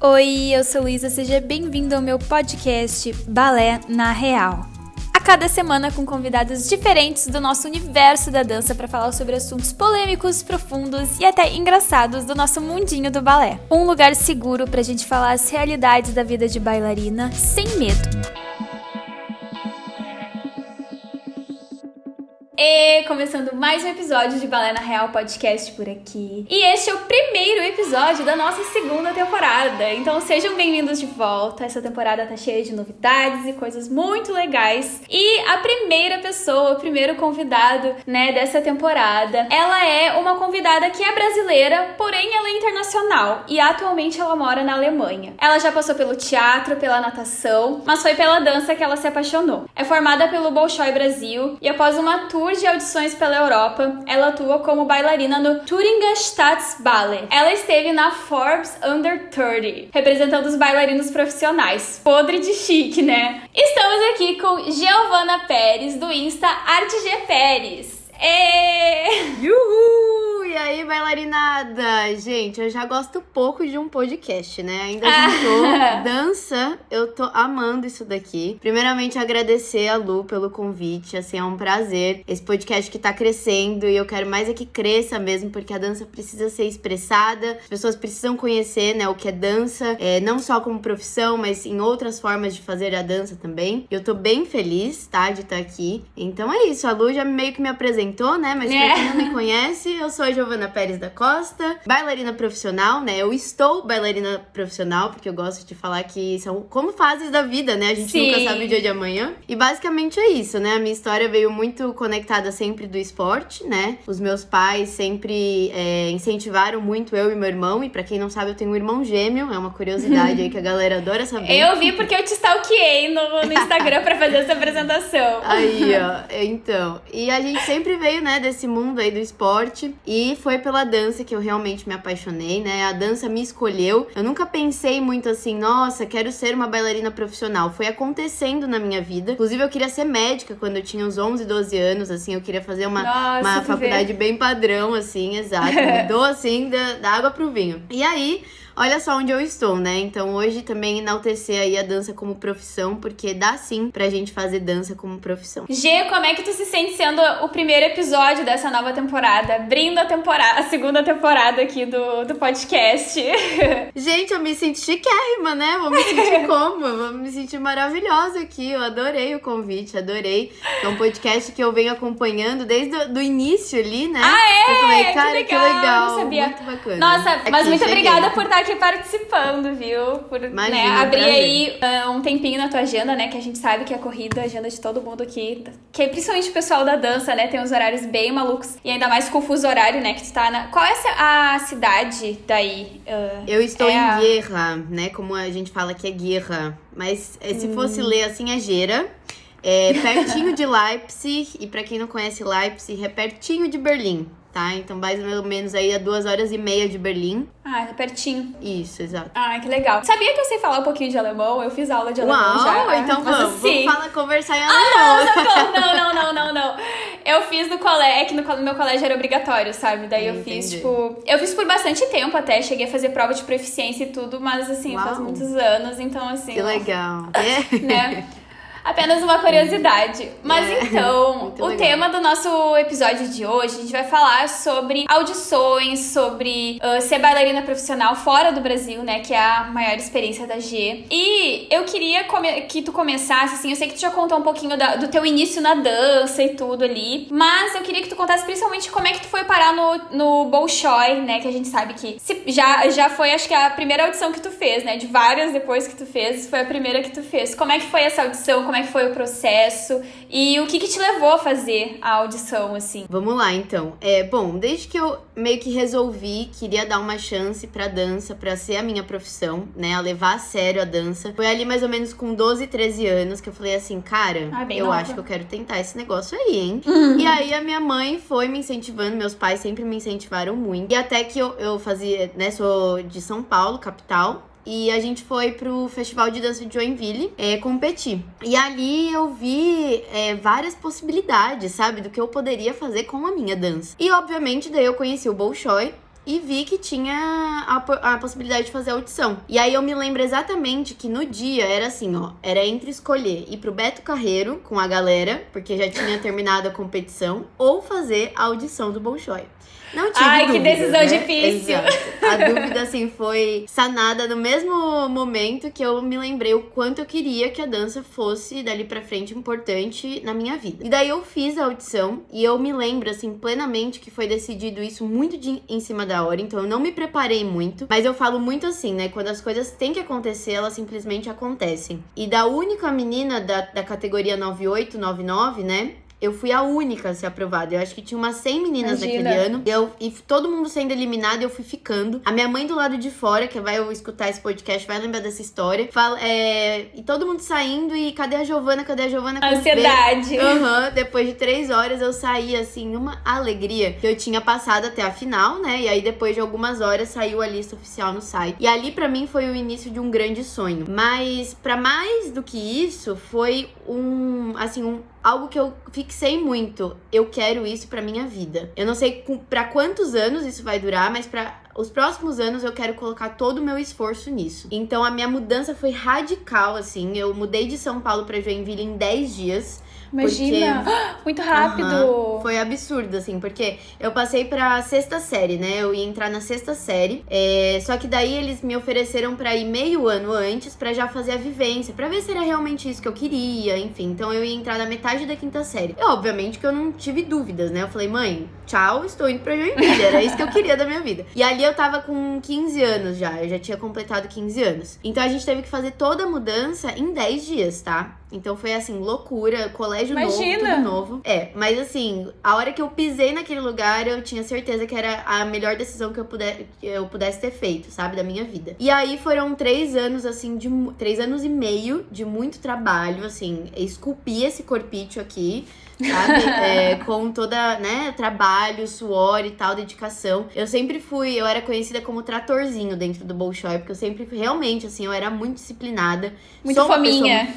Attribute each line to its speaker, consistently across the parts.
Speaker 1: Oi, eu sou Luísa, seja bem-vindo ao meu podcast Balé na Real. A cada semana com convidados diferentes do nosso universo da dança para falar sobre assuntos polêmicos, profundos e até engraçados do nosso mundinho do balé. Um lugar seguro pra gente falar as realidades da vida de bailarina sem medo. E começando mais um episódio de Balé na Real Podcast por aqui. E este é o primeiro episódio da nossa segunda temporada. Então sejam bem-vindos de volta. Essa temporada tá cheia de novidades e coisas muito legais. E a primeira pessoa, o primeiro convidado, dessa temporada, ela é uma convidada que é brasileira, porém ela é internacional. E atualmente ela mora na Alemanha. Ela já passou pelo teatro, pela natação, mas foi pela dança que ela se apaixonou. É formada pelo Bolshoi Brasil e após uma tour de audições pela Europa, ela atua como bailarina no Thüringer Staatsballet. Ela esteve na Forbes Under 30, representando os bailarinos profissionais. Podre de chique, né? Estamos aqui com Giovana Pérez, do Insta ArteGPérez.
Speaker 2: Yuhu! E aí, bailarinada? Gente, eu já gosto pouco de um podcast, né? Ainda juntou dança, eu tô amando isso daqui. Primeiramente, agradecer a Lu pelo convite, assim, é um prazer. Esse podcast que tá crescendo e eu quero mais é que cresça mesmo, porque a dança precisa ser expressada, as pessoas precisam conhecer, né, o que é dança, não só como profissão, mas em outras formas de fazer a dança também. Eu tô bem feliz, tá, de estar aqui. Então é isso, a Lu já meio que me apresentou, né, mas pra quem não me conhece, eu sou a Giovana Pérez da Costa, bailarina profissional, né? Eu estou bailarina profissional, porque eu gosto de falar que são como fases da vida, né? A gente nunca sabe o dia de amanhã. E basicamente é isso, né? A minha história veio muito conectada sempre do esporte, né? Os meus pais sempre incentivaram muito eu e meu irmão. E pra quem não sabe, eu tenho um irmão gêmeo. É uma curiosidade aí que a galera adora saber.
Speaker 1: Eu vi porque eu te stalkeei no Instagram pra fazer essa apresentação.
Speaker 2: Aí, ó. Então. E a gente sempre veio, né, desse mundo aí do esporte. E foi pela dança que eu realmente me apaixonei, né? A dança me escolheu. Eu nunca pensei muito assim, nossa, quero ser uma bailarina profissional. Foi acontecendo na minha vida. Inclusive, eu queria ser médica quando eu tinha uns 11, 12 anos, assim. Eu queria fazer uma faculdade bem padrão, assim, exato. Mudou, assim, da água pro vinho. E aí, olha só onde eu estou, né? Então, hoje também enaltecer aí a dança como profissão, porque dá sim pra gente fazer dança como profissão.
Speaker 1: Gê, como é que tu se sente sendo o primeiro episódio dessa nova temporada? Abrindo a segunda temporada aqui do podcast.
Speaker 2: Gente, eu me senti chiquérrima, né? Vou me sentir como? Eu vou me sentir maravilhosa aqui. Eu adorei o convite, adorei. É um podcast que eu venho acompanhando desde o início ali, né?
Speaker 1: Eu
Speaker 2: falei, cara, que legal.
Speaker 1: Não sabia.
Speaker 2: Muito bacana.
Speaker 1: Nossa, mas muito
Speaker 2: cheguei.
Speaker 1: Obrigada por estar aqui participando, viu? Por abrir aí um tempinho na tua agenda, né? Que a gente sabe que é corrida, a agenda de todo mundo aqui. Que principalmente o pessoal da dança, né? Tem uns horários bem malucos. E ainda mais com o fuso horário, né? Que tu tá na... Qual é a cidade daí?
Speaker 2: Eu estou em Guerra, né? Como a gente fala que é Guerra. Mas se fosse ler assim, é Gera. É pertinho de Leipzig. E pra quem não conhece Leipzig, é pertinho de Berlim. Tá? Então, mais ou menos aí a 2h30 de Berlim.
Speaker 1: Ah, é pertinho.
Speaker 2: Isso, exato.
Speaker 1: Ah, que legal. Sabia que eu sei falar um pouquinho de alemão? Eu fiz aula de alemão já.
Speaker 2: Então vamos conversar em
Speaker 1: alemão. Não. Eu fiz no colégio, no meu colégio era obrigatório, sabe? Daí eu fiz, eu fiz por bastante tempo até, cheguei a fazer prova de proficiência e tudo, mas assim, faz muitos anos, então assim...
Speaker 2: Que legal.
Speaker 1: Né? Apenas uma curiosidade. Mas então, o tema do nosso episódio de hoje, a gente vai falar sobre audições, sobre ser bailarina profissional fora do Brasil, né? Que é a maior experiência da G. E eu queria que tu começasse, assim, eu sei que tu já contou um pouquinho do teu início na dança e tudo ali, mas eu queria que tu contasse principalmente como é que tu foi parar no Bolshoi, né? Que a gente sabe que já foi, acho que a primeira audição que tu fez, né? De várias depois que tu fez, foi a primeira que tu fez. Como é que foi essa audição? Como é que foi o processo? E o que te levou a fazer a audição, assim?
Speaker 2: Vamos lá, então. Bom, desde que eu meio que resolvi, queria dar uma chance pra dança, pra ser a minha profissão, né? A levar a sério a dança. Foi ali mais ou menos com 12, 13 anos que eu falei assim, cara, eu acho que eu quero tentar esse negócio aí, hein? E aí a minha mãe foi me incentivando, meus pais sempre me incentivaram muito. E até que eu fazia, né? Sou de São Paulo, capital. E a gente foi pro Festival de Dança de Joinville competir. E ali eu vi várias possibilidades, sabe? Do que eu poderia fazer com a minha dança. E, obviamente, daí eu conheci o Bolshoi. e vi que tinha a possibilidade de fazer a audição. E aí eu me lembro exatamente que no dia era assim, ó, era entre escolher ir pro Beto Carreiro com a galera, porque já tinha terminado a competição, ou fazer a audição do Bolshoi. Não tive
Speaker 1: Ai,
Speaker 2: dúvidas,
Speaker 1: que decisão
Speaker 2: né?
Speaker 1: difícil.
Speaker 2: Exato. A dúvida, assim, foi sanada no mesmo momento que eu me lembrei o quanto eu queria que a dança fosse, dali pra frente, importante na minha vida. E daí eu fiz a audição e eu me lembro, assim, plenamente que foi decidido isso muito em cima da hora. Então eu não me preparei muito, mas eu falo muito assim, né? Quando as coisas têm que acontecer, elas simplesmente acontecem. E da única menina da categoria 98, 99, né? Eu fui a única a ser aprovada. Eu acho que tinha umas 100 meninas naquele ano. E todo mundo sendo eliminado, eu fui ficando. A minha mãe do lado de fora, que vai escutar esse podcast, vai lembrar dessa história. E todo mundo saindo e cadê a Giovana? Cadê a Giovana?
Speaker 1: Ansiedade.
Speaker 2: Depois de 3 horas eu saí, assim, numa alegria. Que eu tinha passado até a final, né? E aí depois de algumas horas saiu a lista oficial no site. E ali pra mim foi o início de um grande sonho. Mas pra mais do que isso, foi algo que eu fixei muito. Eu quero isso pra minha vida. Eu não sei pra quantos anos isso vai durar, mas pra os próximos anos eu quero colocar todo o meu esforço nisso. Então a minha mudança foi radical, assim. Eu mudei de São Paulo pra Joinville em 10 dias.
Speaker 1: Imagina! Muito rápido!
Speaker 2: Foi absurdo, assim, porque eu passei pra 6ª série, né? Eu ia entrar na 6ª série. Só que daí eles me ofereceram pra ir meio ano antes pra já fazer a vivência, pra ver se era realmente isso que eu queria, enfim. Então eu ia entrar na metade da 5ª série. E obviamente que eu não tive dúvidas, né? Eu falei, mãe, tchau, estou indo pra Joinville. Era isso que eu queria da minha vida. E ali eu tava com 15 anos já. Eu já tinha completado 15 anos. Então a gente teve que fazer toda a mudança em 10 dias, tá? Então foi assim, loucura, colégio
Speaker 1: Imagina.
Speaker 2: novo, tudo novo. Mas assim, a hora que eu pisei naquele lugar, eu tinha certeza que era a melhor decisão que eu pudesse ter feito, sabe, da minha vida. E aí foram 3 anos, assim, 3 anos e meio de muito trabalho, assim, esculpi esse corpício aqui, sabe? Com toda, né, trabalho, suor e tal, dedicação. Eu era conhecida como tratorzinho dentro do Bolshoi, porque eu sempre, realmente, assim, eu era muito disciplinada.
Speaker 1: Muito fominha.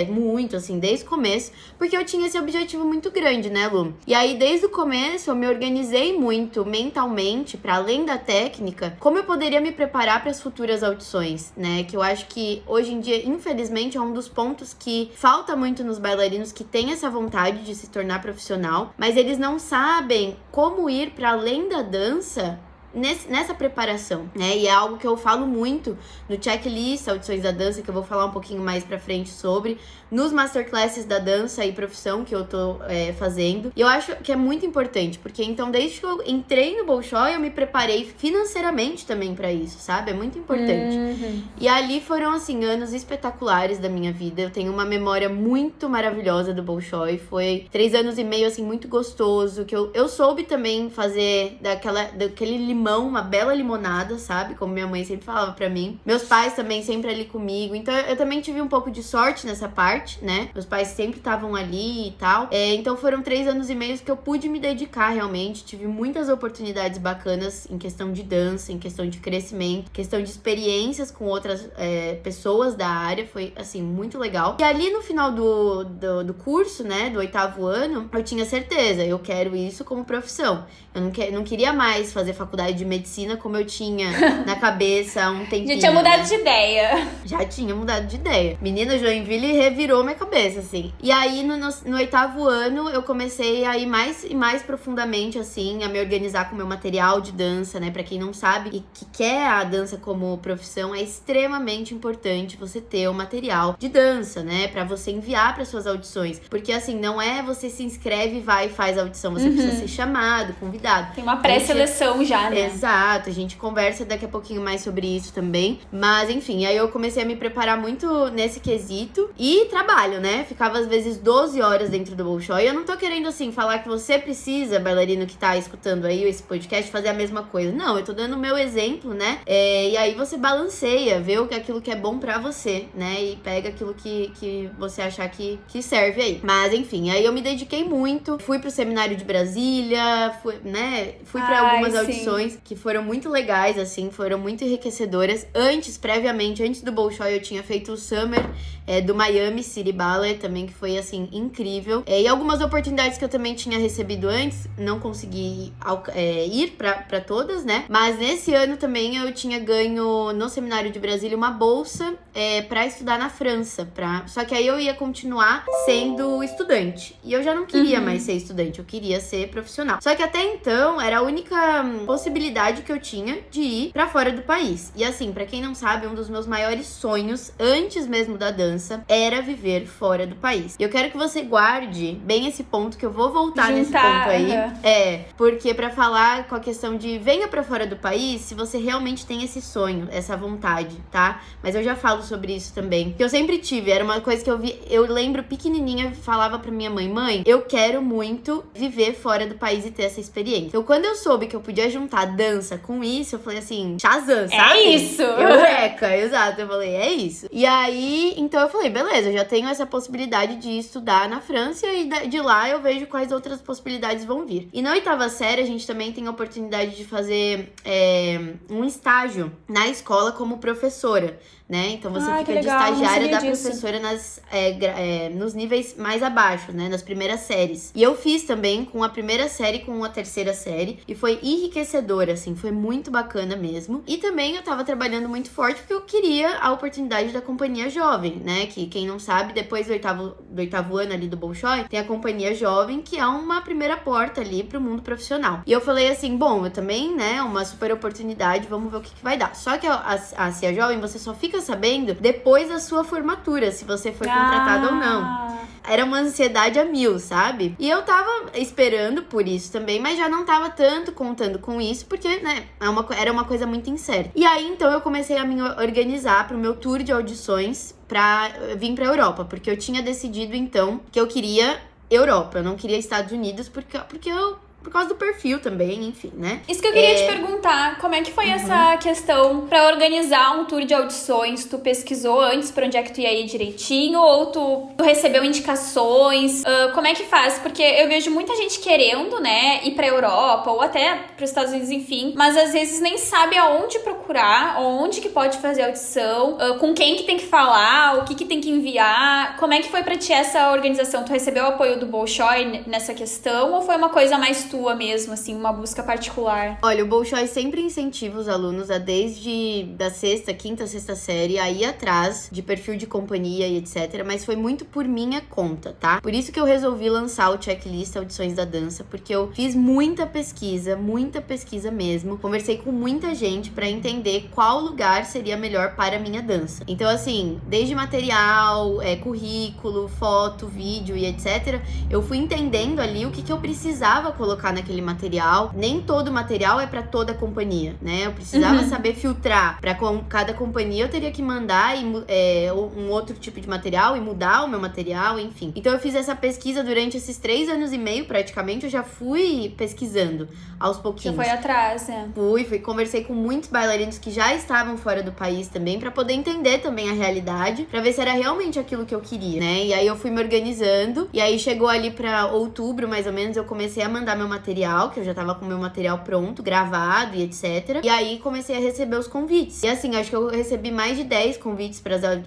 Speaker 2: Muito, assim, desde o começo, porque eu tinha esse objetivo muito grande, né, Lu? E aí, desde o começo, eu me organizei muito mentalmente, pra além da técnica, como eu poderia me preparar para as futuras audições, né? Que eu acho que, hoje em dia, infelizmente, é um dos pontos que falta muito nos bailarinos que têm essa vontade de se tornar profissional, mas eles não sabem como ir para além da dança nessa preparação, né? E é algo que eu falo muito no checklist Audições da Dança, que eu vou falar um pouquinho mais pra frente sobre, nos masterclasses da dança e profissão que eu tô fazendo. E eu acho que é muito importante, porque então desde que eu entrei no Bolshoi, eu me preparei financeiramente também pra isso, sabe? É muito importante. E ali foram, assim, anos espetaculares da minha vida. Eu tenho uma memória muito maravilhosa do Bolshoi. Foi 3 anos e meio, assim, muito gostoso, que eu soube também fazer daquele limão, uma bela limonada, sabe? Como minha mãe sempre falava pra mim. Meus pais também sempre ali comigo. Então eu também tive um pouco de sorte nessa parte, né? Meus pais sempre estavam ali e tal. Então foram 3 anos e meio que eu pude me dedicar realmente. Tive muitas oportunidades bacanas em questão de dança, em questão de crescimento, questão de experiências com outras pessoas da área. Foi, assim, muito legal. E ali no final do curso, né? Do 8º ano, eu tinha certeza. Eu quero isso como profissão. Eu não queria mais fazer faculdade de medicina como eu tinha na cabeça há um tempinho.
Speaker 1: Já tinha mudado de ideia.
Speaker 2: Já tinha mudado de ideia. Menina, Joinville revirou minha cabeça, assim. E aí, no 8º ano, eu comecei a ir mais e mais profundamente, assim, a me organizar com o meu material de dança, né? Pra quem não sabe e que quer a dança como profissão, é extremamente importante você ter o material de dança, né? Pra você enviar para suas audições. Porque, assim, não é você se inscreve, vai e faz a audição. Você precisa ser chamado, convidado.
Speaker 1: Tem uma pré-seleção já, né?
Speaker 2: Exato, a gente conversa daqui a pouquinho mais sobre isso também. Mas, enfim, aí eu comecei a me preparar muito nesse quesito. E trabalho, né? Ficava, às vezes, 12 horas dentro do Bolshoi. E eu não tô querendo, assim, falar que você precisa, bailarino que tá escutando aí esse podcast, fazer a mesma coisa. Não, eu tô dando o meu exemplo, né? E aí você balanceia, vê aquilo que é bom pra você, né? E pega aquilo que você achar que serve aí. Mas, enfim, aí eu me dediquei muito. Fui pro seminário de Brasília, fui pra algumas audições. audições que foram muito legais, assim, foram muito enriquecedoras. Previamente, antes do Bolshoi, eu tinha feito o Summer do Miami City Ballet também, que foi, assim, incrível. E algumas oportunidades que eu também tinha recebido antes, não consegui ir pra todas, né? Mas nesse ano também eu tinha ganho, no Seminário de Brasília, uma bolsa pra estudar na França. Só que aí eu ia continuar sendo estudante. E eu já não queria mais ser estudante, eu queria ser profissional. Só que até então, era a única possibilidade que eu tinha de ir pra fora do país. E assim, pra quem não sabe, um dos meus maiores sonhos, antes mesmo da dança, era viver fora do país. E eu quero que você guarde bem esse ponto, que eu vou voltar nesse ponto aí. Porque pra falar com a questão de venha pra fora do país, se você realmente tem esse sonho, essa vontade, tá? Mas eu já falo sobre isso também. Que eu sempre tive, era uma coisa que eu lembro pequenininha, falava pra minha mãe, eu quero muito viver fora do país e ter essa experiência. Então, quando eu soube que eu podia juntar dança com isso, eu falei assim, Shazam, sabe?
Speaker 1: É isso!
Speaker 2: Eureka, exato. Eu falei, é isso. E aí, então eu falei, beleza, eu já tenho essa possibilidade de estudar na França e de lá eu vejo quais outras possibilidades vão vir. E na 8ª série, a gente também tem a oportunidade de fazer um estágio na escola como professora, né? Então você fica de estagiária da professora nos níveis mais abaixo, né? Nas primeiras séries. E eu fiz também com a primeira série, com a terceira série. E foi enriquecedor, assim. Foi muito bacana mesmo. E também eu tava trabalhando muito forte porque eu queria a oportunidade da companhia jovem, né? Que quem não sabe, depois do oitavo ano ali do Bolshoi, tem a companhia jovem, que é uma primeira porta ali pro mundo profissional. E eu falei assim, bom, eu também, né? Uma super oportunidade, vamos ver o que vai dar. Só que a CIA Jovem, você só fica sabendo depois da sua formatura, se você foi contratado ou não. Era uma ansiedade a 1000, sabe? E eu tava esperando por isso também, mas já não tava tanto contando com isso, porque, né, era uma coisa muito incerta. E aí, então, eu comecei a me organizar pro meu tour de audições pra vir pra Europa, porque eu tinha decidido, então, que eu queria Europa, eu não queria Estados Unidos, porque por causa do perfil também, enfim, né?
Speaker 1: Isso que eu queria te perguntar, como é que foi essa questão pra organizar um tour de audições? Tu pesquisou antes pra onde é que tu ia ir direitinho? Ou tu recebeu indicações? Como é que faz? Porque eu vejo muita gente querendo, né, ir pra Europa ou até pros Estados Unidos, enfim, mas às vezes nem sabe aonde procurar, onde que pode fazer audição, com quem que tem que falar, o que tem que enviar. Como é que foi pra ti essa organização? Tu recebeu o apoio do Bolshoi nessa questão ou foi uma coisa mais tua mesmo, assim, uma busca particular?
Speaker 2: Olha, o Bolshoi sempre incentiva os alunos a desde da quinta, sexta série, a ir atrás de perfil de companhia e etc, mas foi muito por minha conta, tá? Por isso que eu resolvi lançar o checklist Audições da Dança, porque eu fiz muita pesquisa mesmo, conversei com muita gente pra entender qual lugar seria melhor para a minha dança. Então, assim, desde material, currículo, foto, vídeo e etc, eu fui entendendo ali o que eu precisava colocar naquele material. Nem todo material é pra toda a companhia, né? Eu precisava saber filtrar. Pra cada companhia eu teria que mandar um outro tipo de material e mudar o meu material, enfim. Então eu fiz essa pesquisa durante esses 3 anos e meio, praticamente. Eu já fui pesquisando aos pouquinhos.
Speaker 1: Você foi atrás, né?
Speaker 2: Conversei com muitos bailarinos que já estavam fora do país também, pra poder entender também a realidade, pra ver se era realmente aquilo que eu queria, né? E aí eu fui me organizando, e aí chegou ali pra outubro, mais ou menos, eu comecei a mandar meu material, que eu já tava com meu material pronto, gravado e etc. E aí comecei a receber os convites. E assim, acho que eu recebi mais de 10 convites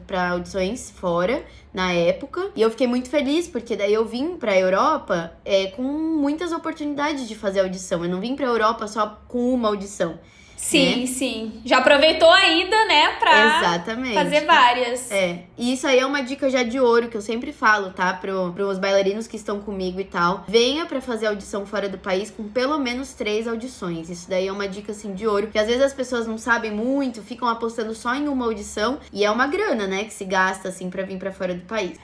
Speaker 2: pra audições fora, na época. E eu fiquei muito feliz, porque daí eu vim pra Europa com muitas oportunidades de fazer audição. Eu não vim pra Europa só com uma audição.
Speaker 1: Sim, né? Sim. Já aproveitou a ida, né, pra fazer várias.
Speaker 2: E isso aí é uma dica já de ouro, que eu sempre falo, tá? Pros bailarinos que estão comigo e tal. Venha pra fazer audição fora do país com pelo menos 3 audições. Isso daí é uma dica, assim, de ouro. Porque às vezes as pessoas não sabem muito, ficam apostando só em uma audição. E é uma grana, né, que se gasta, assim, pra vir pra fora do país.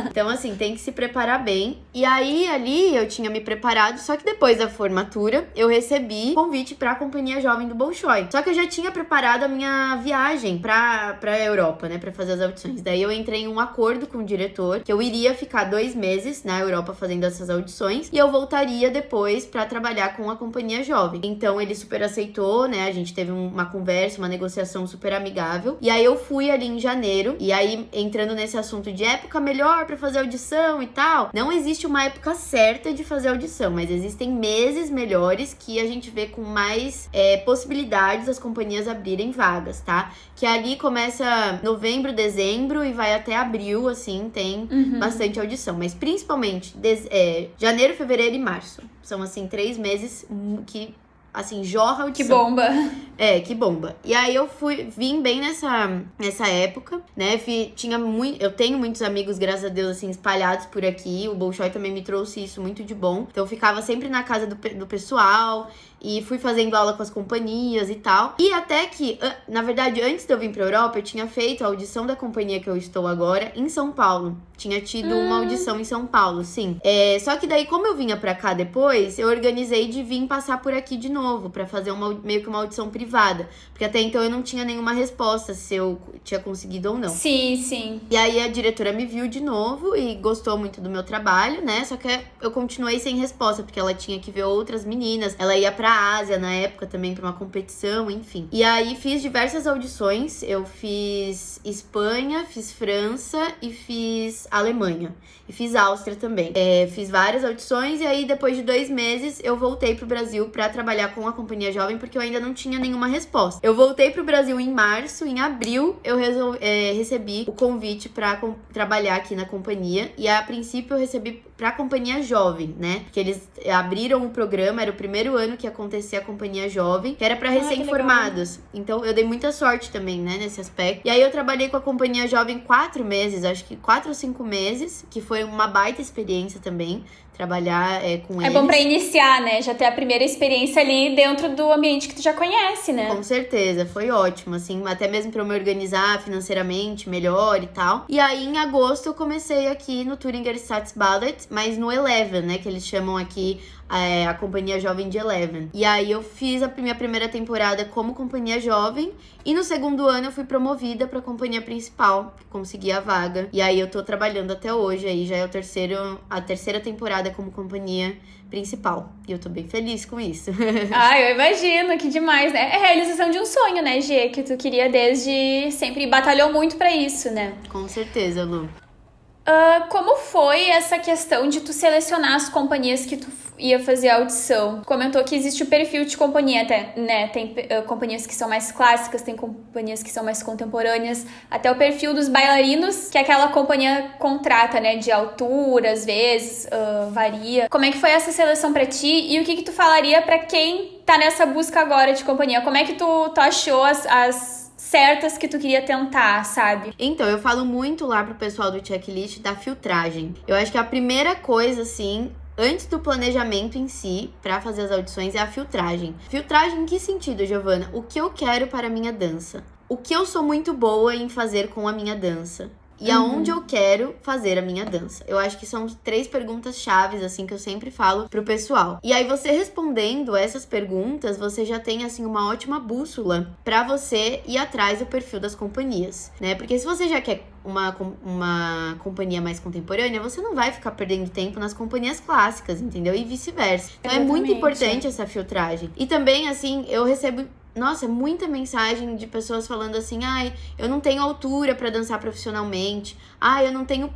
Speaker 2: Então, assim, tem que se preparar bem. E aí, ali, eu tinha me preparado. Só que depois da formatura, eu recebi convite pra Companhia Jovem do Bolshoi. Bolshoi. Só que eu já tinha preparado a minha viagem pra Europa, né, pra fazer as audições. Daí eu entrei em um acordo com o diretor que eu iria ficar 2 meses na Europa fazendo essas audições e eu voltaria depois pra trabalhar com a companhia jovem. Então ele super aceitou, né, a gente teve uma conversa, uma negociação super amigável. E aí eu fui ali em janeiro, e aí entrando nesse assunto de época melhor pra fazer audição e tal, não existe uma época certa de fazer audição, mas existem meses melhores que a gente vê com mais possibilidades das companhias abrirem vagas, tá? Que ali começa novembro, dezembro e vai até abril, assim, tem bastante audição. Mas principalmente janeiro, fevereiro e março. São, assim, 3 meses que, assim, jorra audição.
Speaker 1: Que bomba.
Speaker 2: Que bomba. E aí eu vim bem nessa época, né? Eu tenho muitos amigos, graças a Deus, assim, espalhados por aqui. O Bolshoi também me trouxe isso muito de bom. Então eu ficava sempre na casa do pessoal e fui fazendo aula com as companhias e tal. E até que, na verdade, antes de eu vir pra Europa, eu tinha feito a audição da companhia que eu estou agora em São Paulo. Tinha tido uma audição em São Paulo, sim. Só que daí, como eu vinha pra cá depois, eu organizei de vir passar por aqui de novo, pra fazer meio que uma audição privada. Porque até então eu não tinha nenhuma resposta se eu tinha conseguido ou não.
Speaker 1: Sim, sim.
Speaker 2: E aí a diretora me viu de novo e gostou muito do meu trabalho, né? Só que eu continuei sem resposta, porque ela tinha que ver outras meninas. Ela ia pra Ásia na época também, pra uma competição, enfim. E aí fiz diversas audições. Eu fiz Espanha, fiz França e fiz Alemanha. E fiz Áustria também. Fiz várias audições e aí depois de 2 meses eu voltei pro Brasil pra trabalhar com a companhia jovem, porque eu ainda não tinha nenhuma resposta. Eu voltei pro Brasil em março, em abril eu recebi o convite pra trabalhar aqui na companhia. E a princípio eu recebi pra companhia jovem, né? Que eles abriram o programa, era o primeiro ano que acontecia a companhia jovem, que era pra recém-formados. Então eu dei muita sorte também, né, nesse aspecto. E aí eu trabalhei com a companhia jovem 4 meses, acho que 4 ou 5 meses, que foi uma baita experiência também, trabalhar com eles.
Speaker 1: É bom pra iniciar, né? Já ter a primeira experiência ali dentro do ambiente que tu já conhece, né?
Speaker 2: Com certeza, foi ótimo, assim, até mesmo pra eu me organizar financeiramente melhor e tal. E aí, em agosto, eu comecei aqui no Thüringer Staatsballet, mas no Eleven, né, que eles chamam aqui a companhia jovem de Eleven. E aí eu fiz a minha primeira temporada como companhia jovem e no segundo ano eu fui promovida pra companhia principal, consegui a vaga. E aí eu tô trabalhando até hoje, aí já é a terceira temporada como companhia principal. E eu tô bem feliz com isso.
Speaker 1: Eu imagino, que demais, né? É a realização de um sonho, né, Gê? Que tu queria desde sempre e batalhou muito pra isso, né?
Speaker 2: Com certeza, Lu.
Speaker 1: Como foi essa questão de tu selecionar as companhias que tu ia fazer a audição? Comentou que existe o perfil de companhia até, né? Tem companhias que são mais clássicas, tem companhias que são mais contemporâneas, até o perfil dos bailarinos, que aquela companhia contrata, né? De altura, às vezes, varia. Como é que foi essa seleção pra ti? E o que tu falaria pra quem tá nessa busca agora de companhia? Como é que tu achou as certas que tu queria tentar, sabe?
Speaker 2: Então, eu falo muito lá pro pessoal do checklist da filtragem. Eu acho que a primeira coisa, assim, antes do planejamento em si, pra fazer as audições, é a filtragem. Filtragem em que sentido, Giovana? O que eu quero para a minha dança? O que eu sou muito boa em fazer com a minha dança? E aonde eu quero fazer a minha dança? Eu acho que são 3 perguntas chaves, assim, que eu sempre falo pro pessoal. E aí, você respondendo essas perguntas, você já tem, assim, uma ótima bússola pra você ir atrás do perfil das companhias, né? Porque se você já quer uma companhia mais contemporânea, você não vai ficar perdendo tempo nas companhias clássicas, entendeu? E vice-versa. Então, é muito importante essa filtragem. E também, assim, eu recebo muita mensagem de pessoas falando assim, eu não tenho altura pra dançar profissionalmente, eu não tenho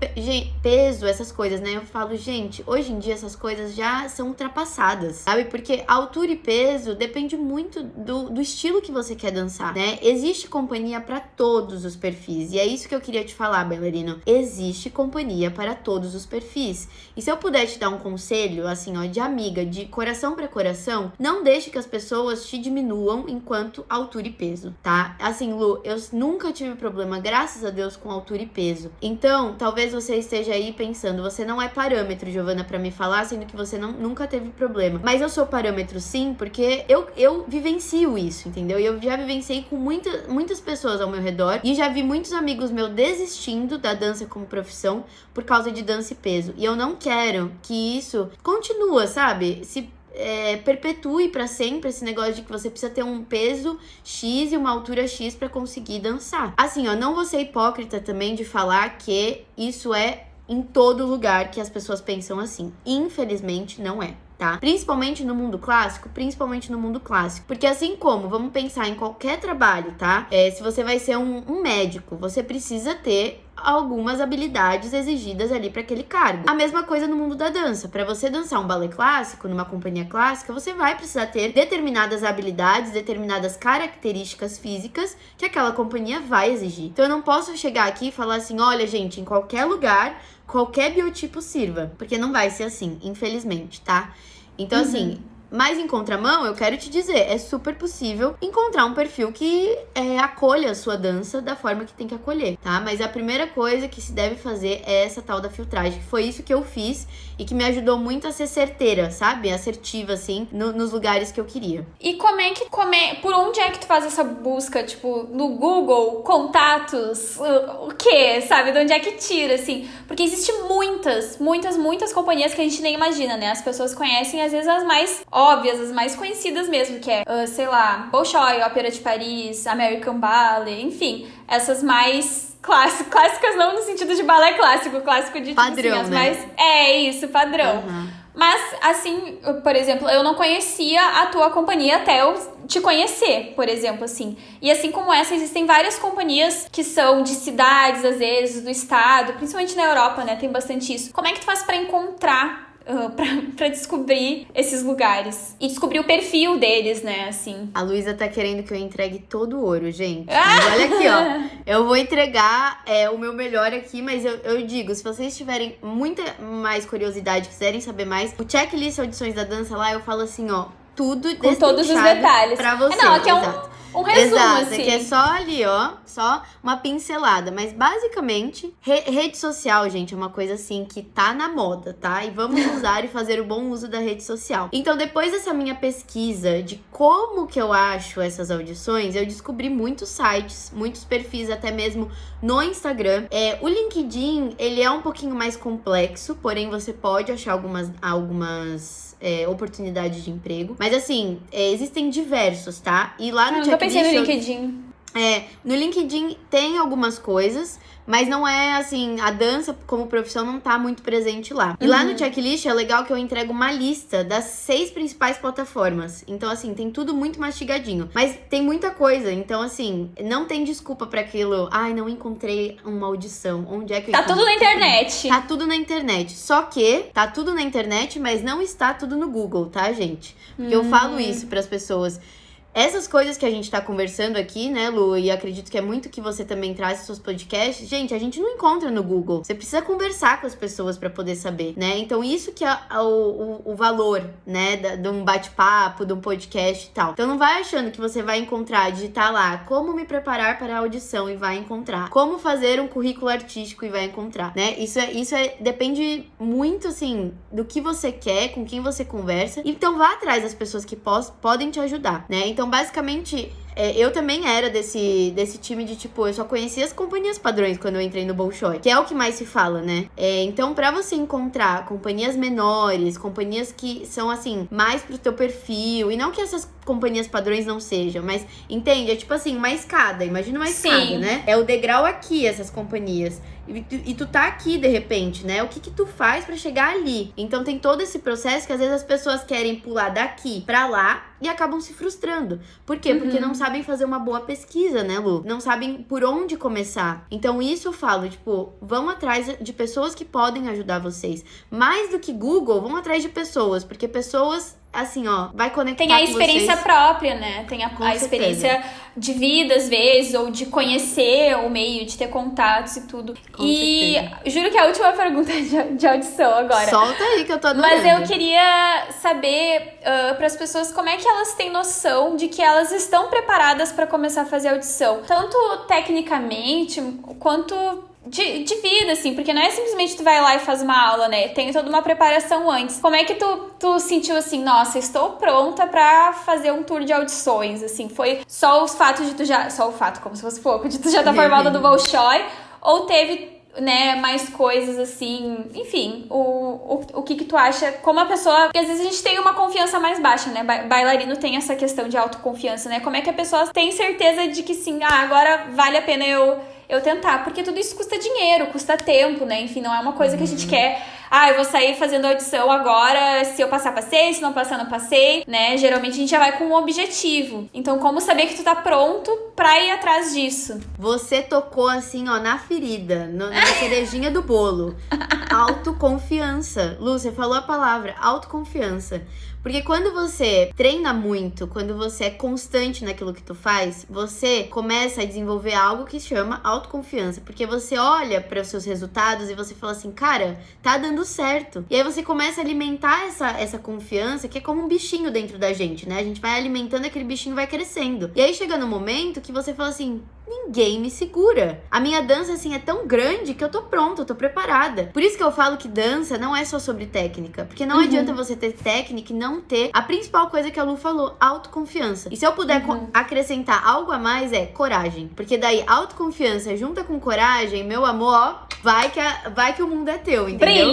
Speaker 2: peso, essas coisas, né? Eu falo, gente, hoje em dia essas coisas já são ultrapassadas, sabe? Porque altura e peso depende muito do estilo que você quer dançar, né? Existe companhia pra todos os perfis, e é isso que eu queria te falar, bailarino. Existe companhia para todos os perfis. E se eu puder te dar um conselho, assim, de amiga, de coração pra coração, não deixe que as pessoas te diminuam enquanto altura e peso, tá? Assim, Lu, eu nunca tive problema, graças a Deus, com altura e peso. Então, talvez você esteja aí pensando, você não é parâmetro, Giovana, pra me falar, sendo que você nunca teve problema. Mas eu sou parâmetro sim, porque eu vivencio isso, entendeu? E eu já vivenciei com muitas pessoas ao meu redor e já vi muitos amigos meus desistindo da dança como profissão por causa de dança e peso. E eu não quero que isso continue, sabe? perpetue pra sempre esse negócio de que você precisa ter um peso X e uma altura X pra conseguir dançar. Assim, ó, não vou ser hipócrita também de falar que isso é em todo lugar que as pessoas pensam assim. Infelizmente, não é. Tá? Principalmente no mundo clássico, porque assim como, vamos pensar em qualquer trabalho, tá? Se você vai ser um médico, você precisa ter algumas habilidades exigidas ali para aquele cargo. A mesma coisa no mundo da dança. Para você dançar um balé clássico, numa companhia clássica, você vai precisar ter determinadas habilidades, determinadas características físicas que aquela companhia vai exigir. Então eu não posso chegar aqui e falar assim, olha gente, em qualquer lugar, qualquer biotipo sirva, porque não vai ser assim, infelizmente, tá? Então, assim, mas em contramão, eu quero te dizer, é super possível encontrar um perfil que acolha a sua dança da forma que tem que acolher, tá? Mas a primeira coisa que se deve fazer é essa tal da filtragem, que foi isso que eu fiz e que me ajudou muito a ser certeira, sabe? Assertiva, assim, nos lugares que eu queria.
Speaker 1: E por onde é que tu faz essa busca? Tipo, no Google, contatos, o quê? Sabe? De onde é que tira, assim? Porque existem muitas companhias que a gente nem imagina, né? As pessoas conhecem, às vezes, as mais óbvias, as mais conhecidas mesmo, que é, sei lá, Bolshoi, Ópera de Paris, American Ballet, enfim, essas mais clássicas não no sentido de balé clássico de tipo,
Speaker 2: padrão,
Speaker 1: assim, as
Speaker 2: né?
Speaker 1: mais... É isso, padrão. Mas, assim, por exemplo, eu não conhecia a tua companhia até eu te conhecer, por exemplo, assim. E assim como essa, existem várias companhias que são de cidades, às vezes, do estado, principalmente na Europa, né? Tem bastante isso. Como é que tu faz pra encontrar, pra descobrir esses lugares? E descobrir o perfil deles, né, assim.
Speaker 2: A Luísa tá querendo que eu entregue todo o ouro, gente. Mas olha aqui, ó. Eu vou entregar o meu melhor aqui, mas eu digo, se vocês tiverem muita mais curiosidade, quiserem saber mais, o checklist Audições da Dança lá, eu falo assim, ó, tudo
Speaker 1: com todos os detalhes
Speaker 2: pra você.
Speaker 1: Não, aqui é um resumo,
Speaker 2: exato,
Speaker 1: assim.
Speaker 2: Aqui é só ali, ó, só uma pincelada. Mas basicamente, rede social, gente, é uma coisa assim que tá na moda, tá? E vamos usar e fazer o bom uso da rede social. Então, depois dessa minha pesquisa de como que eu acho essas audições, eu descobri muitos sites, muitos perfis, até mesmo no Instagram. O LinkedIn, ele é um pouquinho mais complexo, porém você pode achar algumas oportunidades de emprego. Mas assim, existem diversos, tá? E lá no
Speaker 1: checklist... Eu pensei no LinkedIn.
Speaker 2: No LinkedIn tem algumas coisas, mas não é assim, a dança como profissão não tá muito presente lá. E lá no checklist é legal que eu entrego uma lista das 6 principais plataformas. Então, assim, tem tudo muito mastigadinho. Mas tem muita coisa, então, assim, não tem desculpa pra aquilo. Ai, não encontrei uma audição. Onde é que eu
Speaker 1: Tá tudo na internet.
Speaker 2: Tá tudo na internet. Só que tá tudo na internet, mas não está tudo no Google, tá, gente? Porque eu falo isso pras pessoas. Essas coisas que a gente tá conversando aqui, né, Lu? E acredito que é muito que você também traz nos seus podcasts. Gente, a gente não encontra no Google. Você precisa conversar com as pessoas pra poder saber, né? Então, isso que é o valor, né, de um bate-papo, de um podcast e tal. Então, não vai achando que você vai encontrar, digitar lá, como me preparar para a audição e vai encontrar. Como fazer um currículo artístico e vai encontrar, né? Depende muito, assim, do que você quer, com quem você conversa. Então, vá atrás das pessoas que podem te ajudar, né? Então, basicamente, eu também era desse time de, tipo, eu só conhecia as companhias padrões quando eu entrei no Bolshoi, que é o que mais se fala, né? Então, pra você encontrar companhias menores, companhias que são, assim, mais pro teu perfil, e não que essas companhias padrões não sejam, mas, entende? É tipo assim, uma escada, imagina uma escada, né? É o degrau aqui, essas companhias. E tu tá aqui, de repente, né? O que tu faz pra chegar ali? Então tem todo esse processo que às vezes as pessoas querem pular daqui pra lá e acabam se frustrando. Por quê? Porque não sabem fazer uma boa pesquisa, né, Lu? Não sabem por onde começar. Então isso eu falo, tipo, vão atrás de pessoas que podem ajudar vocês. Mais do que Google, vão atrás de pessoas, porque pessoas... assim, ó, vai conectar com
Speaker 1: Tem a experiência própria, né? Tem a experiência de vida, às vezes, ou de conhecer o meio, de ter contatos e tudo. E juro que é a última pergunta de audição agora.
Speaker 2: Solta aí que eu tô adorando.
Speaker 1: Mas eu queria saber para as pessoas como é que elas têm noção de que elas estão preparadas para começar a fazer audição. Tanto tecnicamente, quanto... De vida, assim, porque não é simplesmente tu vai lá e faz uma aula, né? Tem toda uma preparação antes. Como é que tu sentiu assim, nossa, estou pronta pra fazer um tour de audições, assim? Foi só o fato de tu já... Só o fato, como se fosse pouco, de tu já tá formada do Bolshoi? Ou teve né, mais coisas assim, enfim, o que tu acha, como a pessoa, porque às vezes a gente tem uma confiança mais baixa, né, bailarino tem essa questão de autoconfiança, né, como é que a pessoa tem certeza de que sim, agora vale a pena eu tentar, porque tudo isso custa dinheiro, custa tempo, né, enfim, não é uma coisa que a gente quer, eu vou sair fazendo audição agora, se eu passar, passei, se não passar, não passei, né, geralmente a gente já vai com um objetivo, então como saber que tu tá pronto pra ir atrás disso?
Speaker 2: Você tocou assim, ó, na ferida, na cerejinha do bolo. Autoconfiança. Lu, você falou a palavra, autoconfiança. Porque quando você treina muito, quando você é constante naquilo que tu faz, você começa a desenvolver algo que se chama autoconfiança. Porque você olha para os seus resultados e você fala assim, cara, tá dando certo. E aí você começa a alimentar essa confiança, que é como um bichinho dentro da gente, né? A gente vai alimentando, aquele bichinho vai crescendo. E aí chega no momento que você fala assim, ninguém me segura. A minha dança, assim, é tão grande que eu tô pronta, eu tô preparada. Por isso que eu falo que dança não é só sobre técnica. Porque não adianta você ter técnica e não ter a principal coisa que a Lu falou, autoconfiança. E se eu puder acrescentar algo a mais, é coragem. Porque daí, autoconfiança junta com coragem, meu amor, ó, vai que o mundo é teu, entendeu?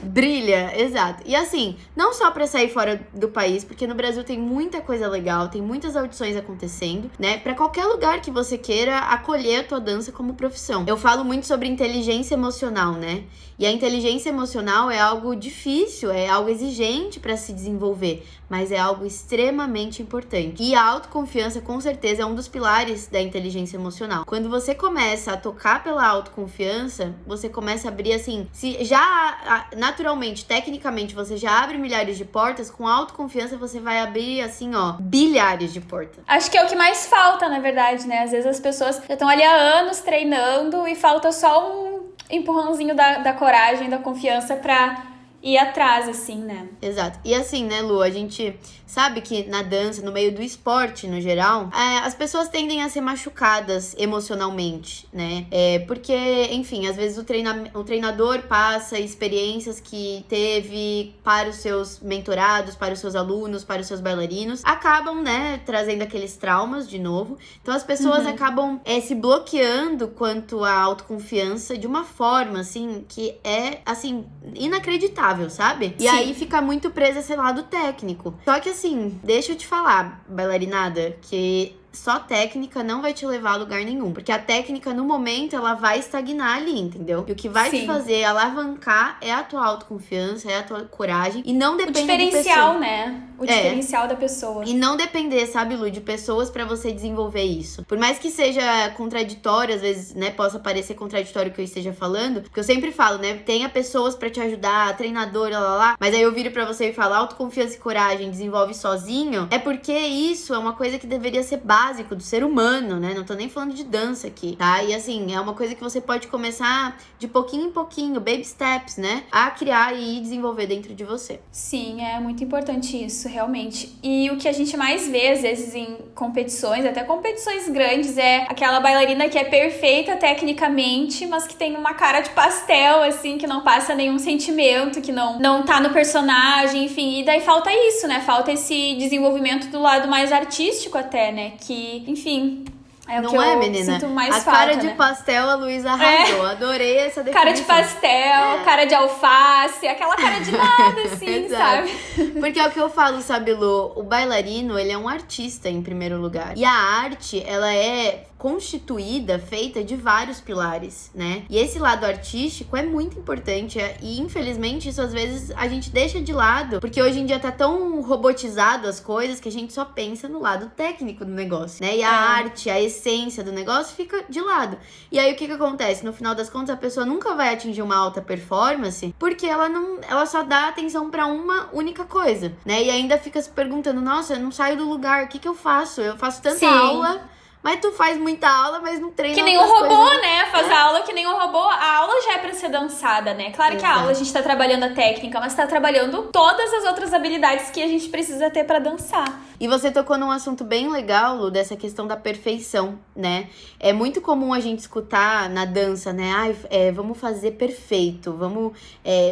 Speaker 2: Brilha, exato. E assim, não só pra sair fora do país, porque no Brasil tem muita coisa legal, tem muitas audições acontecendo, né? Pra qualquer lugar que você queira acolher a tua dança como profissão. Eu falo muito sobre inteligência emocional, né? E a inteligência emocional é algo difícil, é algo exigente para se desenvolver, mas é algo extremamente importante. E a autoconfiança, com certeza, é um dos pilares da inteligência emocional. Quando você começa a tocar pela autoconfiança, você começa a abrir, assim, se já naturalmente, tecnicamente, você já abre milhares de portas, com autoconfiança você vai abrir, assim, ó, bilhares de portas.
Speaker 1: Acho que é o que mais falta, na verdade, né? Às vezes as pessoas já estão ali há anos treinando e falta só um empurrãozinho da coragem, da confiança pra ir atrás, assim, né?
Speaker 2: Exato. E assim, né, Lu, a gente sabe que na dança, no meio do esporte, no geral, as pessoas tendem a ser machucadas emocionalmente, né? Porque, enfim, às vezes o treinador passa experiências que teve para os seus mentorados, para os seus alunos, para os seus bailarinos, acabam, né, trazendo aqueles traumas de novo. Então as pessoas acabam se bloqueando quanto à autoconfiança de uma forma, assim, que é, assim, inacreditável, sabe? E aí fica muito presa a esse lado técnico. Só que assim, deixa eu te falar, bailarinnada, que só técnica não vai te levar a lugar nenhum. Porque a técnica, no momento, ela vai estagnar ali, entendeu? E o que vai te fazer alavancar é a tua autoconfiança, é a tua coragem. E não depende de pessoa. O
Speaker 1: diferencial, né? O diferencial da pessoa.
Speaker 2: E não depender, sabe, Lu, de pessoas pra você desenvolver isso. Por mais que seja contraditório, às vezes, né, possa parecer contraditório o que eu esteja falando. Porque eu sempre falo, né, tenha pessoas pra te ajudar, treinadora, lá. Mas aí eu viro pra você e falo, autoconfiança e coragem, desenvolve sozinho. É porque isso é uma coisa que deveria ser básico do ser humano, né? Não tô nem falando de dança aqui, tá? E assim, é uma coisa que você pode começar de pouquinho em pouquinho, baby steps, né? A criar e desenvolver dentro de você.
Speaker 1: Sim, é muito importante isso, realmente. E o que a gente mais vê, às vezes, em competições, até competições grandes, é aquela bailarina que é perfeita tecnicamente, mas que tem uma cara de pastel, assim, que não passa nenhum sentimento, que não tá no personagem, enfim. E daí falta isso, né? Falta esse desenvolvimento do lado mais artístico até, né? Que, enfim, é o que eu
Speaker 2: menina?
Speaker 1: Sinto mais
Speaker 2: falta,
Speaker 1: falta,
Speaker 2: cara de pastel, a Luísa arrasou. Adorei essa definição.
Speaker 1: Cara de pastel, cara de alface, aquela cara de nada, assim, sabe?
Speaker 2: Porque é o que eu falo, sabe, Lu? O bailarino, ele é um artista, em primeiro lugar. E a arte, ela é constituída, feita de vários pilares, né? E esse lado artístico é muito importante e infelizmente isso às vezes a gente deixa de lado, porque hoje em dia tá tão robotizado as coisas que a gente só pensa no lado técnico do negócio, né? E a arte, a essência do negócio fica de lado. E aí o que acontece? No final das contas a pessoa nunca vai atingir uma alta performance porque ela só dá atenção pra uma única coisa, né? E ainda fica se perguntando, nossa, eu não saio do lugar, o que eu faço? Eu faço tanta aula. Mas tu faz muita aula, mas não treina.
Speaker 1: Que nem um robô, né? Faz a aula que nem um robô. A aula já é pra ser dançada, né? Claro que a aula a gente tá trabalhando a técnica, mas tá trabalhando todas as outras habilidades que a gente precisa ter pra dançar.
Speaker 2: E você tocou num assunto bem legal, Lu, dessa questão da perfeição, né? É muito comum a gente escutar na dança, né? Vamos fazer perfeito,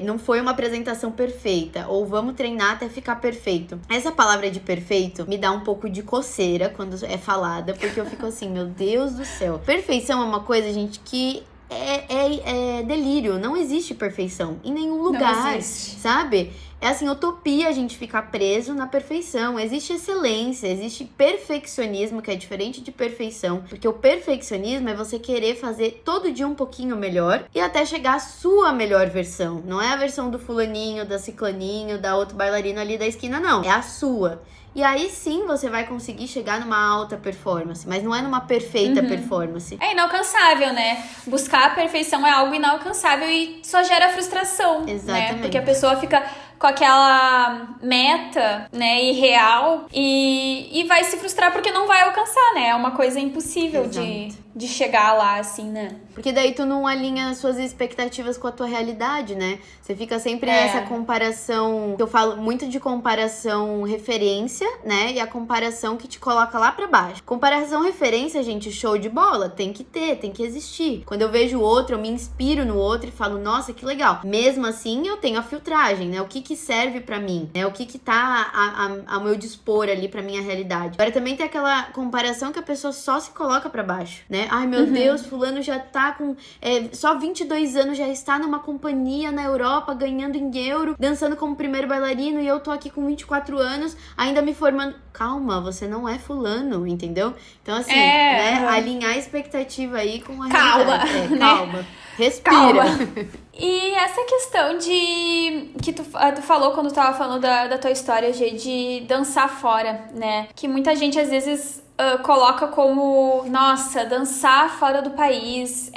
Speaker 2: não foi uma apresentação perfeita, ou vamos treinar até ficar perfeito. Essa palavra de perfeito me dá um pouco de coceira quando é falada, porque eu fico assim, meu Deus do céu. Perfeição é uma coisa, gente, que é delírio. Não existe perfeição em nenhum lugar, sabe? É assim, utopia a gente ficar preso na perfeição. Existe excelência, existe perfeccionismo, que é diferente de perfeição. Porque o perfeccionismo é você querer fazer todo dia um pouquinho melhor e até chegar à sua melhor versão. Não é a versão do fulaninho, da ciclaninho, da outro bailarino ali da esquina, não. É a sua. E aí sim você vai conseguir chegar numa alta performance, mas não é numa perfeita performance.
Speaker 1: É inalcançável, né? Buscar a perfeição é algo inalcançável e só gera frustração,
Speaker 2: Exatamente.
Speaker 1: né? Porque a pessoa fica com aquela meta, né, irreal e vai se frustrar porque não vai alcançar, né? É uma coisa impossível de chegar lá, assim, né?
Speaker 2: Porque daí tu não alinha as suas expectativas com a tua realidade, né? Você fica sempre nessa comparação, eu falo muito de comparação referência, né? E a comparação que te coloca lá pra baixo. Comparação referência, gente, show de bola. Tem que ter, tem que existir. Quando eu vejo o outro, eu me inspiro no outro e falo, nossa, que legal. Mesmo assim, eu tenho a filtragem, né? O que serve pra mim, né? O que tá ao meu dispor ali pra minha realidade. Agora também tem aquela comparação que a pessoa só se coloca pra baixo, né? Ai, meu Deus, fulano já tá com só 22 anos, já está numa companhia na Europa, ganhando em euro, dançando como primeiro bailarino, e eu tô aqui com 24 anos, ainda me formando. Calma, você não é fulano, entendeu? Então, assim, né? Alinhar a expectativa aí com a realidade. Calma. Respira.
Speaker 1: Calma. E essa questão que tu falou quando tu tava falando da tua história, Gê, de dançar fora, né? Que muita gente às vezes coloca como, nossa, dançar fora do país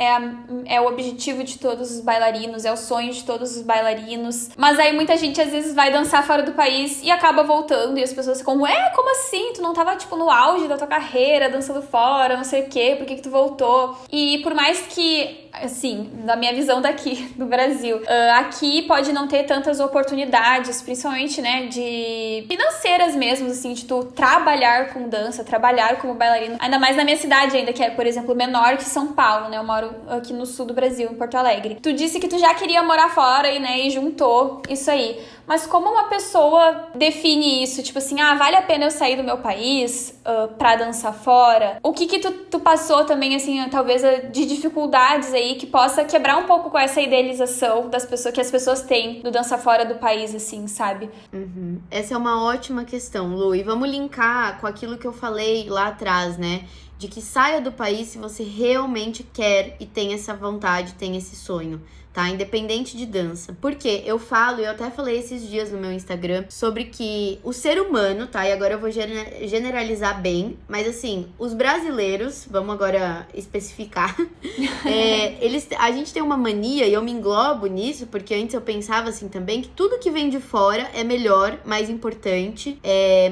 Speaker 1: é o objetivo de todos os bailarinos, é o sonho de todos os bailarinos. Mas aí muita gente às vezes vai dançar fora do país e acaba voltando, e as pessoas ficam, como assim? Tu não tava, tipo, no auge da tua carreira, dançando fora, não sei o quê, por que tu voltou? E por mais que, assim, da minha visão daqui, do Brasil, aqui pode não ter tantas oportunidades, principalmente, né, de financeiras mesmo, assim, de tu trabalhar com dança, trabalhar como bailarino, ainda mais na minha cidade ainda, que é, por exemplo, menor que São Paulo, né? Eu moro aqui no sul do Brasil, em Porto Alegre. Tu disse que tu já queria morar fora e juntou isso aí. Mas como uma pessoa define isso? Tipo assim, vale a pena eu sair do meu país pra dançar fora? O que tu passou também, assim, talvez de dificuldades aí que possa quebrar um pouco com essa idealização das pessoas, que as pessoas têm do dançar fora do país, assim, sabe?
Speaker 2: Essa é uma ótima questão, Lu. E vamos linkar com aquilo que eu falei lá atrás, né? De que saia do país se você realmente quer e tem essa vontade, tem esse sonho, tá? Independente de dança. Porque eu falo, e eu até falei esses dias no meu Instagram, sobre que o ser humano, tá? E agora eu vou generalizar bem, mas assim, os brasileiros, vamos agora especificar, a gente tem uma mania, e eu me englobo nisso, porque antes eu pensava assim também, que tudo que vem de fora é melhor, mais importante,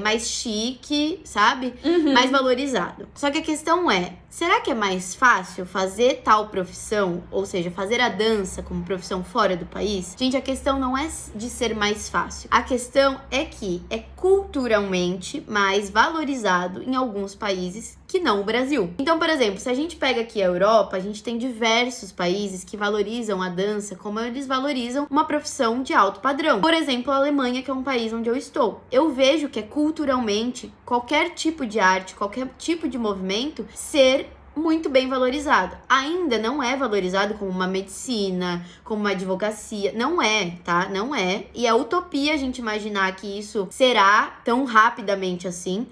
Speaker 2: mais chique, sabe? Mais valorizado. Só que a questão é, será que é mais fácil fazer tal profissão, ou seja, fazer a dança como profissão fora do país? Gente, a questão não é de ser mais fácil. A questão é que é culturalmente mais valorizado em alguns países que não o Brasil. Então, por exemplo, se a gente pega aqui a Europa, a gente tem diversos países que valorizam a dança como eles valorizam uma profissão de alto padrão. Por exemplo, a Alemanha, que é um país onde eu estou. Eu vejo que é culturalmente qualquer tipo de arte, qualquer tipo de movimento ser muito bem valorizado. Ainda não é valorizado como uma medicina, como uma advocacia. Não é, tá? Não é. E é utopia a gente imaginar que isso será tão rapidamente assim,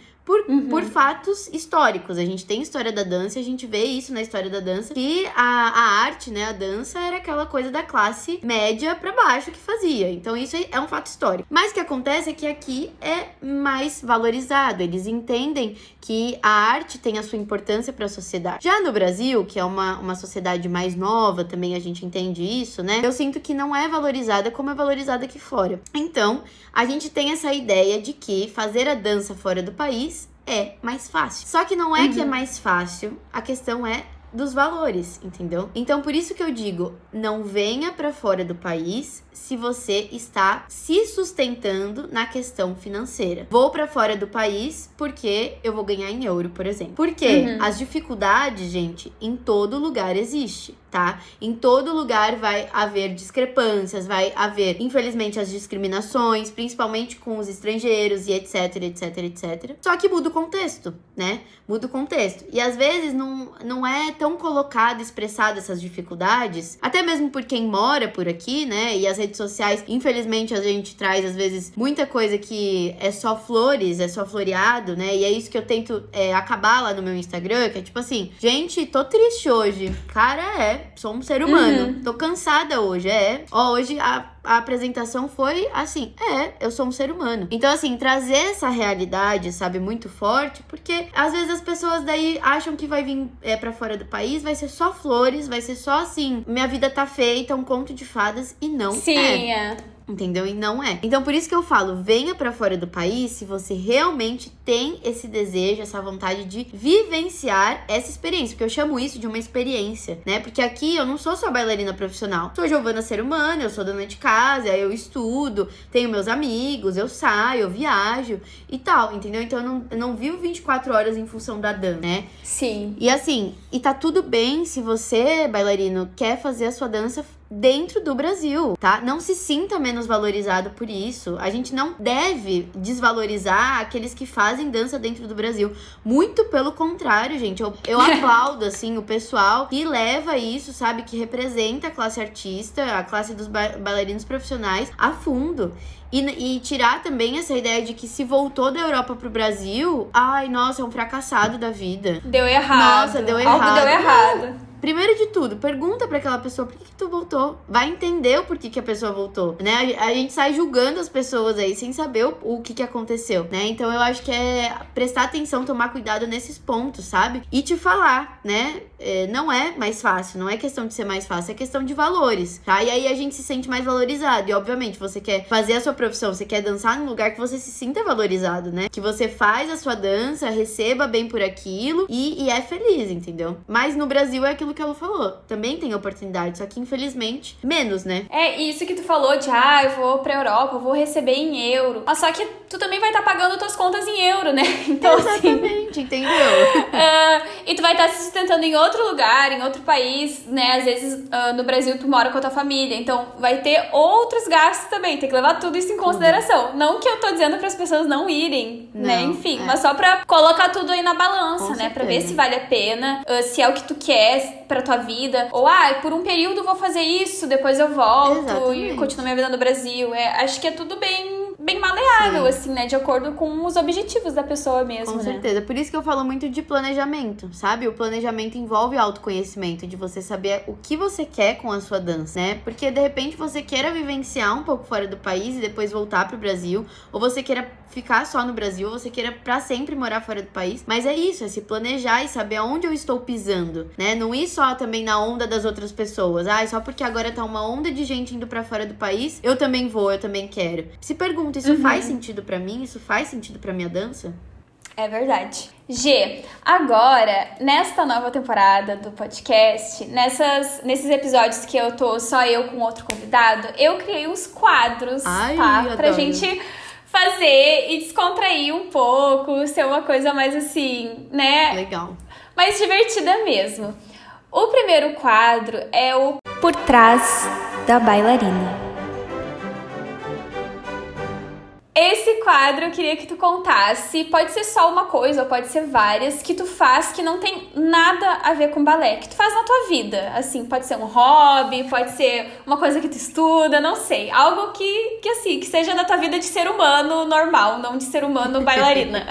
Speaker 2: por fatos históricos. A gente tem história da dança, a gente vê isso na história da dança, que a arte, né, a dança era aquela coisa da classe média pra baixo que fazia. Então isso é um fato histórico. Mas o que acontece é que aqui é mais valorizado. Eles entendem que a arte tem a sua importância para a sociedade. Já no Brasil, que é uma sociedade mais nova, também a gente entende isso, né? Eu sinto que não é valorizada como é valorizada aqui fora. Então, a gente tem essa ideia de que fazer a dança fora do país é mais fácil. Só que não é que é mais fácil, a questão é dos valores, entendeu? Então, por isso que eu digo, não venha pra fora do país se você está se sustentando na questão financeira. Vou pra fora do país porque eu vou ganhar em euro, por exemplo. Porque as dificuldades, gente, em todo lugar existe. tá? Em todo lugar vai haver discrepâncias, vai haver, infelizmente, as discriminações, principalmente com os estrangeiros e etc, etc, etc. Só que muda o contexto, né? Muda o contexto. E às vezes não é tão colocado, expressado essas dificuldades, até mesmo por quem mora por aqui, né? E as redes sociais, infelizmente, a gente traz, às vezes, muita coisa que é só flores, é só floreado, né? E é isso que eu tento acabar lá no meu Instagram, que é tipo assim, gente, tô triste hoje. Cara, sou um ser humano. Tô cansada hoje, hoje a apresentação foi assim, eu sou um ser humano. Então, assim, trazer essa realidade, sabe, muito forte, porque às vezes as pessoas daí acham que vai vir pra fora do país, vai ser só flores, vai ser só assim, minha vida tá feita, um conto de fadas, e não é. Entendeu? E não é. Então, por isso que eu falo, venha pra fora do país se você realmente tem esse desejo, essa vontade de vivenciar essa experiência. Porque eu chamo isso de uma experiência, né? Porque aqui eu não sou só bailarina profissional. Sou Giovana ser humana, eu sou dona de casa, eu estudo, tenho meus amigos, eu saio, eu viajo e tal, entendeu? Então, eu não vivo 24 horas em função da dança, né?
Speaker 1: Sim.
Speaker 2: E assim, e tá tudo bem se você, bailarino, quer fazer a sua dança dentro do Brasil, tá? Não se sinta menos valorizado por isso. A gente não deve desvalorizar aqueles que fazem dança dentro do Brasil. Muito pelo contrário, gente. Eu aplaudo, assim, o pessoal que leva isso, sabe? Que representa a classe artista, a classe dos bailarinos profissionais a fundo. E tirar também essa ideia de que se voltou da Europa pro Brasil, ai, nossa, é um fracassado da vida.
Speaker 1: Deu errado.
Speaker 2: Nossa, deu errado.
Speaker 1: Algo deu errado.
Speaker 2: Primeiro de tudo, pergunta pra aquela pessoa por que tu voltou. Vai entender o porquê que a pessoa voltou, né? A gente sai julgando as pessoas aí sem saber o que aconteceu, né? Então eu acho que é prestar atenção, tomar cuidado nesses pontos, sabe? E te falar, né? Não é mais fácil, não é questão de ser mais fácil, é questão de valores, tá? E aí a gente se sente mais valorizado. E obviamente, você quer fazer a sua profissão, você quer dançar num lugar que você se sinta valorizado, né? Que você faz a sua dança, receba bem por aquilo e é feliz, entendeu? Mas no Brasil é aquilo que ela falou. Também tem oportunidade, só que infelizmente menos, né?
Speaker 1: É isso que tu falou de, eu vou pra Europa, eu vou receber em euro. Mas só que tu também vai estar pagando tuas contas em euro, né? Então,
Speaker 2: exatamente, entendeu?
Speaker 1: E tu vai estar se sustentando em outro lugar, em outro país, né? Às vezes no Brasil tu mora com a tua família, então vai ter outros gastos também, tem que levar tudo isso em consideração. Não que eu tô dizendo para as pessoas não irem, né? Enfim, mas só pra colocar tudo aí na balança, né? Pra ver se vale a pena, se é o que tu quer pra tua vida, ou por um período eu vou fazer isso, depois eu volto e continuo minha vida no Brasil. Acho que é tudo bem maleável, assim, né? De acordo com os objetivos da pessoa mesmo,
Speaker 2: Com certeza. Por isso que eu falo muito de planejamento, sabe? O planejamento envolve autoconhecimento, de você saber o que você quer com a sua dança, né? Porque, de repente, você queira vivenciar um pouco fora do país e depois voltar pro Brasil, ou você queira ficar só no Brasil, ou você queira pra sempre morar fora do país. Mas é isso, é se planejar e saber aonde eu estou pisando, né? Não ir só também na onda das outras pessoas. Só porque agora tá uma onda de gente indo pra fora do país, eu também vou, eu também quero. Se pergunta, isso faz sentido pra mim? Isso faz sentido pra minha dança?
Speaker 1: É verdade. G, agora, nesta nova temporada do podcast, nesses episódios que eu tô só eu com outro convidado, eu criei uns quadros, tá? Pra gente fazer e descontrair um pouco, ser uma coisa mais assim, né?
Speaker 2: Legal.
Speaker 1: Mais divertida mesmo. O primeiro quadro é o Por Trás da Bailarina. Esse quadro eu queria que tu contasse, pode ser só uma coisa ou pode ser várias, que tu faz que não tem nada a ver com balé, que tu faz na tua vida, assim, pode ser um hobby, pode ser uma coisa que tu estuda, não sei, algo que seja da tua vida de ser humano normal, não de ser humano bailarina.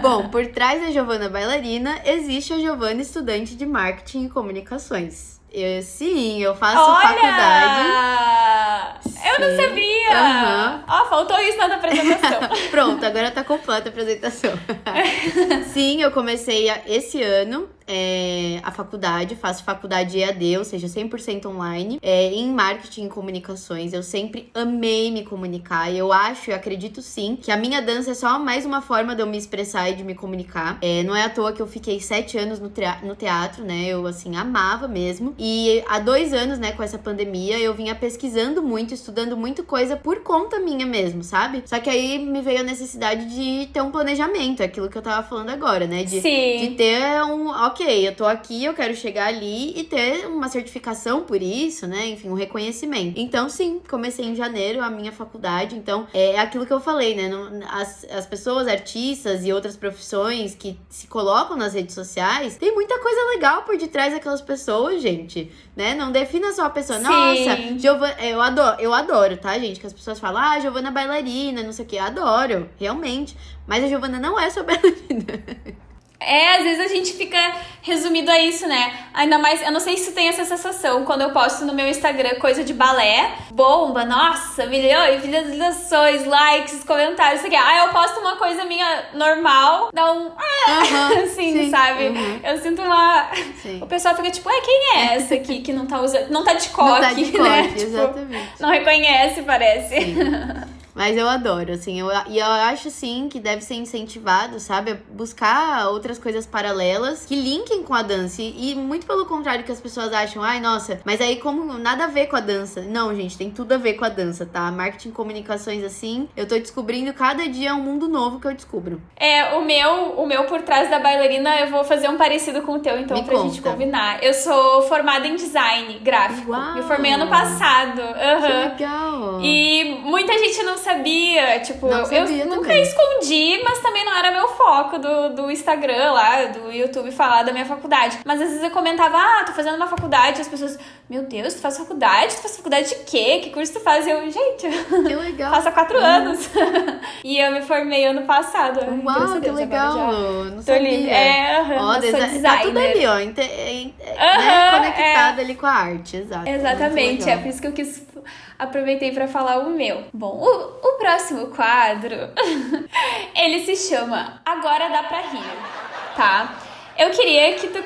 Speaker 2: Bom, por trás da Giovana bailarina, existe a Giovana estudante de marketing e comunicações. Eu faço faculdade.
Speaker 1: Eu não sabia! Faltou isso na tua apresentação.
Speaker 2: Pronto, agora tá completa a apresentação. Sim, eu comecei esse ano a faculdade, faço faculdade EAD, ou seja, 100% online, em marketing e comunicações. Eu sempre amei me comunicar e eu acho e acredito sim que a minha dança é só mais uma forma de eu me expressar e de me comunicar. Não é à toa que eu fiquei 7 anos no teatro, né? Eu, assim, amava mesmo. E há 2 anos, né, com essa pandemia, eu vinha pesquisando muito, estudando muito coisa por conta minha mesmo, sabe? Só que aí me veio a necessidade de ter um planejamento, aquilo que eu tava falando agora, né? De ter ok, ok, eu tô aqui, eu quero chegar ali e ter uma certificação por isso, né? Enfim, um reconhecimento. Então, sim, comecei em janeiro a minha faculdade. Então, é aquilo que eu falei, né? As pessoas, artistas e outras profissões que se colocam nas redes sociais, tem muita coisa legal por detrás daquelas pessoas, gente, né? Não defina só a pessoa.
Speaker 1: Sim.
Speaker 2: Nossa, Giovana, eu adoro, tá, gente? Que as pessoas falam, Giovana é bailarina, não sei o que. Adoro, realmente. Mas a Giovana não é só bailarina.
Speaker 1: Às vezes a gente fica resumido a isso, né? Ainda mais, eu não sei se tu tem essa sensação, quando eu posto no meu Instagram coisa de balé, bomba, nossa, milhões, visualizações, likes, comentários, isso aqui. Eu posto uma coisa minha normal, dá um... assim, sim, sabe? Eu sinto uma... Sim. O pessoal fica tipo, quem é essa aqui que não tá usando... Não tá de coque,
Speaker 2: não tá de coque,
Speaker 1: né?
Speaker 2: Exatamente.
Speaker 1: Tipo, não reconhece, parece.
Speaker 2: Sim. Mas eu adoro, assim, e eu acho, sim, que deve ser incentivado, sabe? A buscar outras coisas paralelas que linkem com a dança. E muito pelo contrário que as pessoas acham, nossa, mas aí como nada a ver com a dança. Não, gente, tem tudo a ver com a dança, tá? Marketing, comunicações, assim, eu tô descobrindo cada dia um mundo novo que eu descubro.
Speaker 1: O meu por trás da bailarina, eu vou fazer um parecido com o teu, então, pra gente combinar. Eu sou formada em design gráfico.
Speaker 2: Uau.
Speaker 1: Me formei ano passado.
Speaker 2: Que legal!
Speaker 1: E muita gente não sabia, tipo,
Speaker 2: não sabia
Speaker 1: eu nunca
Speaker 2: também.
Speaker 1: escondi, mas também não era meu foco do Instagram lá, do YouTube falar da minha faculdade. Mas às vezes eu comentava, tô fazendo uma faculdade, e as pessoas, meu Deus, tu faz faculdade? Tu faz faculdade de quê? Que curso tu faz? E eu, gente,
Speaker 2: que legal.
Speaker 1: faço há 4 anos. E eu me formei ano passado.
Speaker 2: Uau, que legal! Não sabia.
Speaker 1: Sou designer.
Speaker 2: Tá tudo ali, ó, né, conectado ali com a arte, exato.
Speaker 1: Exatamente, por isso que eu aproveitei pra falar o meu. Bom, o próximo quadro, ele se chama Agora Dá Pra Rir, tá? Eu queria que tu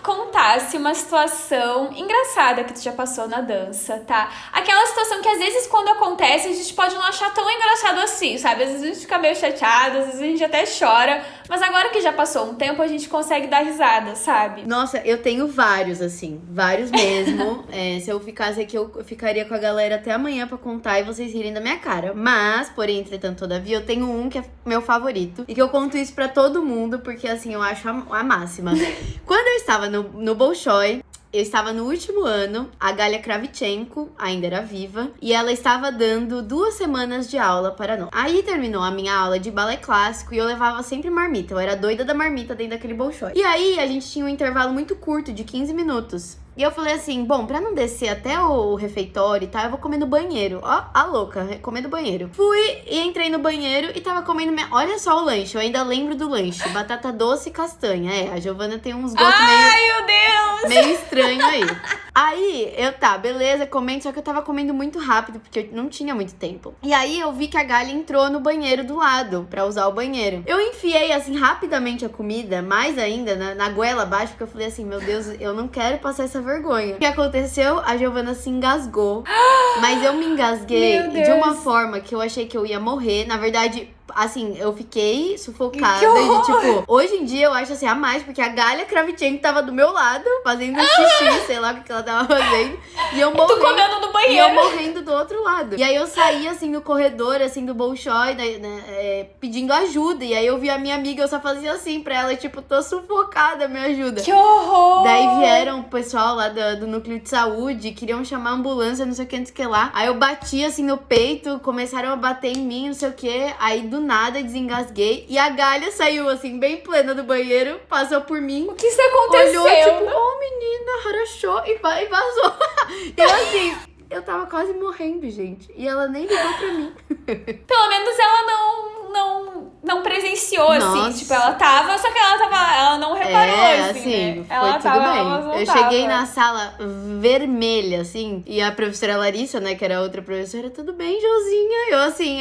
Speaker 1: contasse uma situação engraçada que tu já passou na dança, tá? Aquela situação que às vezes quando acontece a gente pode não achar tão engraçado assim, sabe? Às vezes a gente fica meio chateado, às vezes a gente até chora, mas agora que já passou um tempo a gente consegue dar risada, sabe?
Speaker 2: Nossa, eu tenho vários, assim, vários mesmo. Se eu ficasse aqui, eu ficaria com a galera até amanhã pra contar e vocês rirem da minha cara. Mas, porém, entretanto, todavia, eu tenho um que é meu favorito e que eu conto isso pra todo mundo porque, assim, eu acho a máxima. Quando eu estava no Bolshoi, eu estava no último ano, a Galia Kravchenko ainda era viva, e ela estava dando 2 semanas de aula para nós. Aí terminou a minha aula de balé clássico e eu levava sempre marmita, eu era doida da marmita dentro daquele Bolshoi. E aí a gente tinha um intervalo muito curto, de 15 minutos. E eu falei assim, bom, pra não descer até o refeitório e tal, eu vou comer no banheiro. Ó, a louca, comer no banheiro. Fui e entrei no banheiro e tava comendo Olha só o lanche, eu ainda lembro do lanche. Batata doce e castanha. A Giovana tem uns gostos
Speaker 1: meu Deus!
Speaker 2: meio estranho aí. Aí, beleza, comendo, só que eu tava comendo muito rápido, porque eu não tinha muito tempo. E aí, eu vi que a Galia entrou no banheiro do lado, pra usar o banheiro. Eu enfiei, assim, rapidamente a comida, mais ainda, na goela abaixo, porque eu falei assim, meu Deus, eu não quero passar essa vergonha. O que aconteceu? A Giovana se engasgou. Mas eu me engasguei de uma forma que eu achei que eu ia morrer. Na verdade, assim, eu fiquei sufocada. E, tipo, hoje em dia eu acho assim, a mais, porque a Galia Kravchenko tava do meu lado, fazendo xixi, sei lá o que ela tava fazendo. E eu morrendo.
Speaker 1: Tu comendo no banheiro.
Speaker 2: E eu morrendo do outro lado. E aí eu saí, assim, no corredor, assim, do Bolshoi, né, pedindo ajuda. E aí eu vi a minha amiga, eu só fazia assim pra ela, tipo, tô sufocada, me ajuda.
Speaker 1: Que horror!
Speaker 2: Daí vieram o pessoal lá do núcleo de saúde, queriam chamar a ambulância, não sei o que, não sei o que lá. Aí eu bati, assim, no peito, começaram a bater em mim, não sei o que. Aí do nada desengasguei. E a Galia saiu, assim, bem plena do banheiro, passou por mim.
Speaker 1: O que isso aconteceu?
Speaker 2: Olhou, tipo, menina, harachou, e vazou. Eu, assim, eu tava quase morrendo, gente. E ela nem ligou pra mim.
Speaker 1: Pelo menos ela não presenciou,
Speaker 2: Nossa.
Speaker 1: assim. Tipo, ela tava, só que ela não reparou, assim, né?
Speaker 2: Foi
Speaker 1: Ela
Speaker 2: tudo
Speaker 1: tava,
Speaker 2: bem.
Speaker 1: ela não
Speaker 2: Eu
Speaker 1: tava.
Speaker 2: cheguei na sala vermelha, assim, e a professora Larissa, né, que era a outra professora, tudo bem, Josinha? Eu, assim,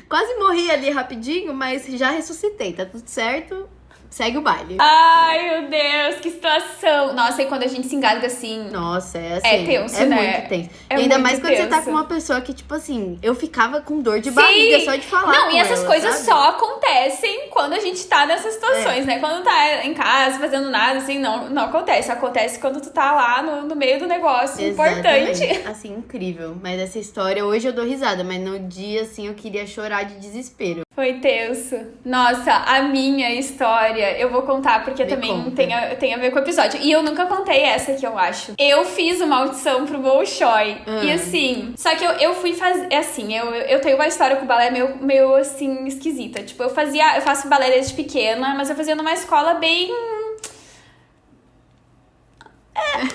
Speaker 2: quase morri ali rapidinho, mas já ressuscitei, tá tudo certo. Segue o baile.
Speaker 1: Ai, meu Deus, que situação. Nossa, e quando a gente se engasga assim...
Speaker 2: Nossa, assim...
Speaker 1: É tenso, né?
Speaker 2: Muito tenso.
Speaker 1: É
Speaker 2: ainda
Speaker 1: muito
Speaker 2: mais quando você tá
Speaker 1: tenso.
Speaker 2: com uma pessoa que, tipo assim, eu ficava com dor de barriga só de falar
Speaker 1: Não,
Speaker 2: com
Speaker 1: e essas
Speaker 2: ela,
Speaker 1: coisas
Speaker 2: sabe?
Speaker 1: só acontecem quando a gente tá nessas situações, né? Quando tá em casa fazendo nada, assim, não acontece. Acontece quando tu tá lá no meio do negócio.
Speaker 2: Exatamente.
Speaker 1: Importante.
Speaker 2: Assim, incrível. Mas essa história, hoje eu dou risada, mas no dia, assim, eu queria chorar de desespero.
Speaker 1: Foi tenso. Nossa, a minha história, eu vou contar porque
Speaker 2: Me
Speaker 1: também
Speaker 2: conta.
Speaker 1: tem a ver com o episódio. E eu nunca contei essa aqui, eu acho. Eu fiz uma audição pro Bolshoi. E assim, só que eu fui fazer, assim, eu tenho uma história com balé meio assim, esquisita. Tipo, eu faço balé desde pequena, mas eu fazia numa escola bem...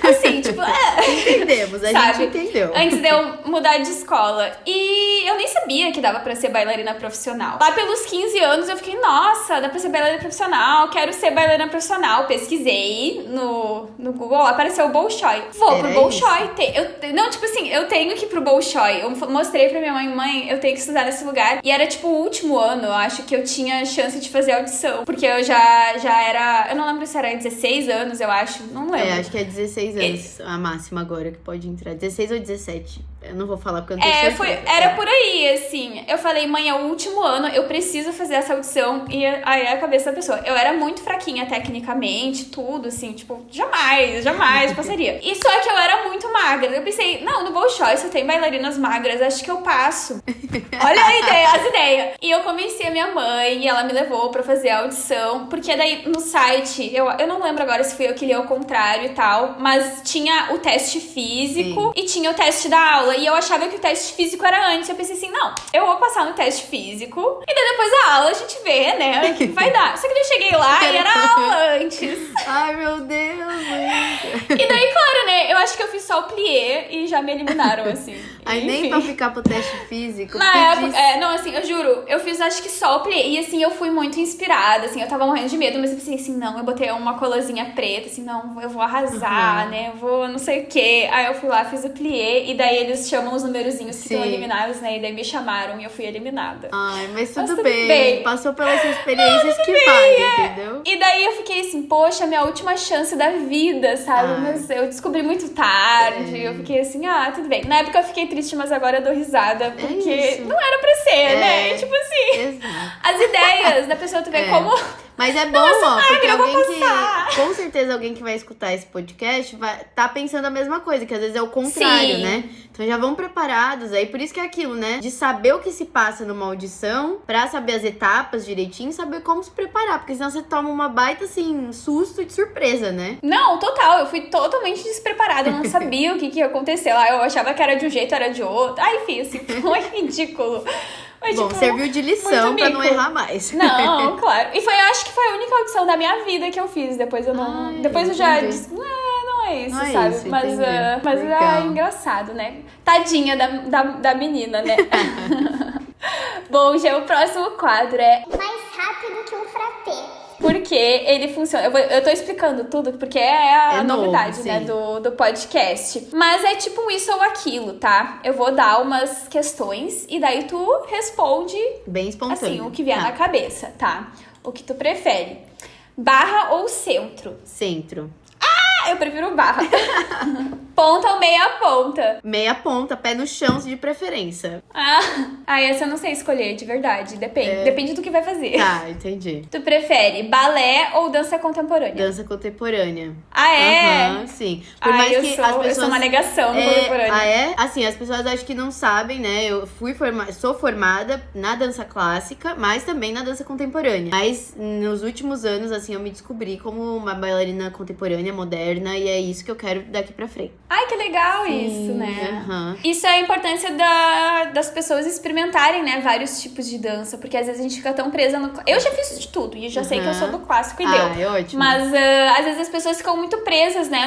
Speaker 1: assim, tipo...
Speaker 2: Entendemos, a
Speaker 1: Sabe?
Speaker 2: gente entendeu.
Speaker 1: Antes de eu mudar de escola. E eu nem sabia que dava pra ser bailarina profissional. Lá pelos 15 anos eu fiquei, nossa, dá pra ser bailarina profissional, quero ser bailarina profissional. Pesquisei no Google, apareceu o Bolshoi. Vou pro Bolshoi. Não, tipo assim, eu tenho que ir pro Bolshoi. Eu mostrei pra minha mãe, eu tenho que estudar nesse lugar. E era tipo o último ano, eu acho, que eu tinha chance de fazer audição. Porque eu já era, eu não lembro se era 16 anos, eu acho, não lembro.
Speaker 2: Acho que é 16 anos a máxima agora que pode entrar. 16 ou 17. Eu não vou falar porque eu não tenho certeza.
Speaker 1: Era por aí, assim. Eu falei, mãe, é o último ano, eu preciso fazer essa audição. E aí a cabeça da pessoa. Eu era muito fraquinha tecnicamente, tudo, assim, tipo, jamais passaria. E só que eu era muito magra. Eu pensei, não, no Bolshoi só tem bailarinas magras, acho que eu passo. Olha as ideias. E eu convenci a minha mãe e ela me levou pra fazer a audição. Porque daí no site, eu não lembro agora se fui eu que li ao contrário e tal, mas tinha o teste físico e tinha o teste da aula. E eu achava que o teste físico era antes. Eu pensei assim, não, eu vou passar no teste físico e daí depois da aula a gente vê, né, o que vai dar. Só que daí eu cheguei lá e era aula antes.
Speaker 2: Ai, meu Deus, gente.
Speaker 1: E daí, claro, né, eu acho que eu fiz só o plié e já me eliminaram, assim.
Speaker 2: Aí nem pra ficar pro teste físico.
Speaker 1: Na época, não, assim, eu juro, eu fiz acho que só o plié. E assim, eu fui muito inspirada, assim, eu tava morrendo de medo, mas eu pensei assim, não, eu botei uma colazinha preta, assim, não, eu vou arrasar, né, eu vou não sei o quê. Aí eu fui lá, fiz o plié, e daí eles chamam os numerozinhos que estão eliminados, né, e daí me chamaram e eu fui eliminada.
Speaker 2: Ai, mas tudo bem. Passou pelas experiências que valem, entendeu?
Speaker 1: E daí eu fiquei assim, poxa, minha última chance da vida, sabe? Mas eu descobri muito tarde, eu fiquei assim, tudo bem. Na época eu fiquei triste, mas agora eu dou risada, porque não era pra ser, né? Tipo assim,
Speaker 2: exato.
Speaker 1: as ideias da pessoa, tu vê como...
Speaker 2: Mas é bom, ó, porque
Speaker 1: eu vou
Speaker 2: alguém
Speaker 1: passar.
Speaker 2: que... Com certeza alguém que vai escutar esse podcast vai tá pensando a mesma coisa, que às vezes é o contrário, né? Então já vão preparados aí, por isso que é aquilo, né? De saber o que se passa numa audição, pra saber as etapas direitinho, saber como se preparar, porque senão você toma uma baita, assim, susto de surpresa, né?
Speaker 1: Não, total, eu fui totalmente despreparada, eu não sabia o que ia acontecer lá, eu achava que era de um jeito, era de outro. Ai, enfim, assim, foi ridículo. Mas,
Speaker 2: bom,
Speaker 1: tipo,
Speaker 2: serviu de lição pra não errar mais.
Speaker 1: Não, claro. E eu acho que foi a única audição da minha vida que eu fiz. Depois eu não. Depois eu já disse, não é isso,
Speaker 2: não
Speaker 1: sabe?
Speaker 2: É isso,
Speaker 1: mas é engraçado, né? Tadinha da menina, né? Bom, já o próximo quadro é
Speaker 3: mais rápido que um frappé.
Speaker 1: Porque ele funciona. Eu tô explicando tudo porque é a novidade,
Speaker 2: novo,
Speaker 1: né, do podcast. Mas é tipo um isso ou aquilo, tá? Eu vou dar umas questões e daí tu responde
Speaker 2: bem espontâneo.
Speaker 1: assim, o que vier na cabeça, tá? O que tu prefere? Barra ou centro?
Speaker 2: Centro.
Speaker 1: Eu prefiro barra. Ponta ou meia ponta?
Speaker 2: Meia ponta, pé no chão de preferência.
Speaker 1: Essa eu não sei escolher, de verdade. Depende. Depende do que vai fazer.
Speaker 2: Tá, entendi.
Speaker 1: Tu prefere balé ou dança contemporânea?
Speaker 2: Dança contemporânea.
Speaker 1: É?
Speaker 2: Sim. Por mais que as pessoas...
Speaker 1: eu sou uma negação contemporânea.
Speaker 2: É? Assim, as pessoas acho que não sabem, né? Eu sou formada na dança clássica, mas também na dança contemporânea. Mas nos últimos anos, assim, eu me descobri como uma bailarina contemporânea, moderna, e é isso que eu quero daqui pra frente.
Speaker 1: Ai, que legal isso, né? Isso é a importância das pessoas experimentarem, né, vários tipos de dança, porque às vezes a gente fica tão presa no... Eu já fiz de tudo, e já sei que eu sou do clássico e deu.
Speaker 2: É ótimo.
Speaker 1: Mas às vezes as pessoas ficam muito presas, né,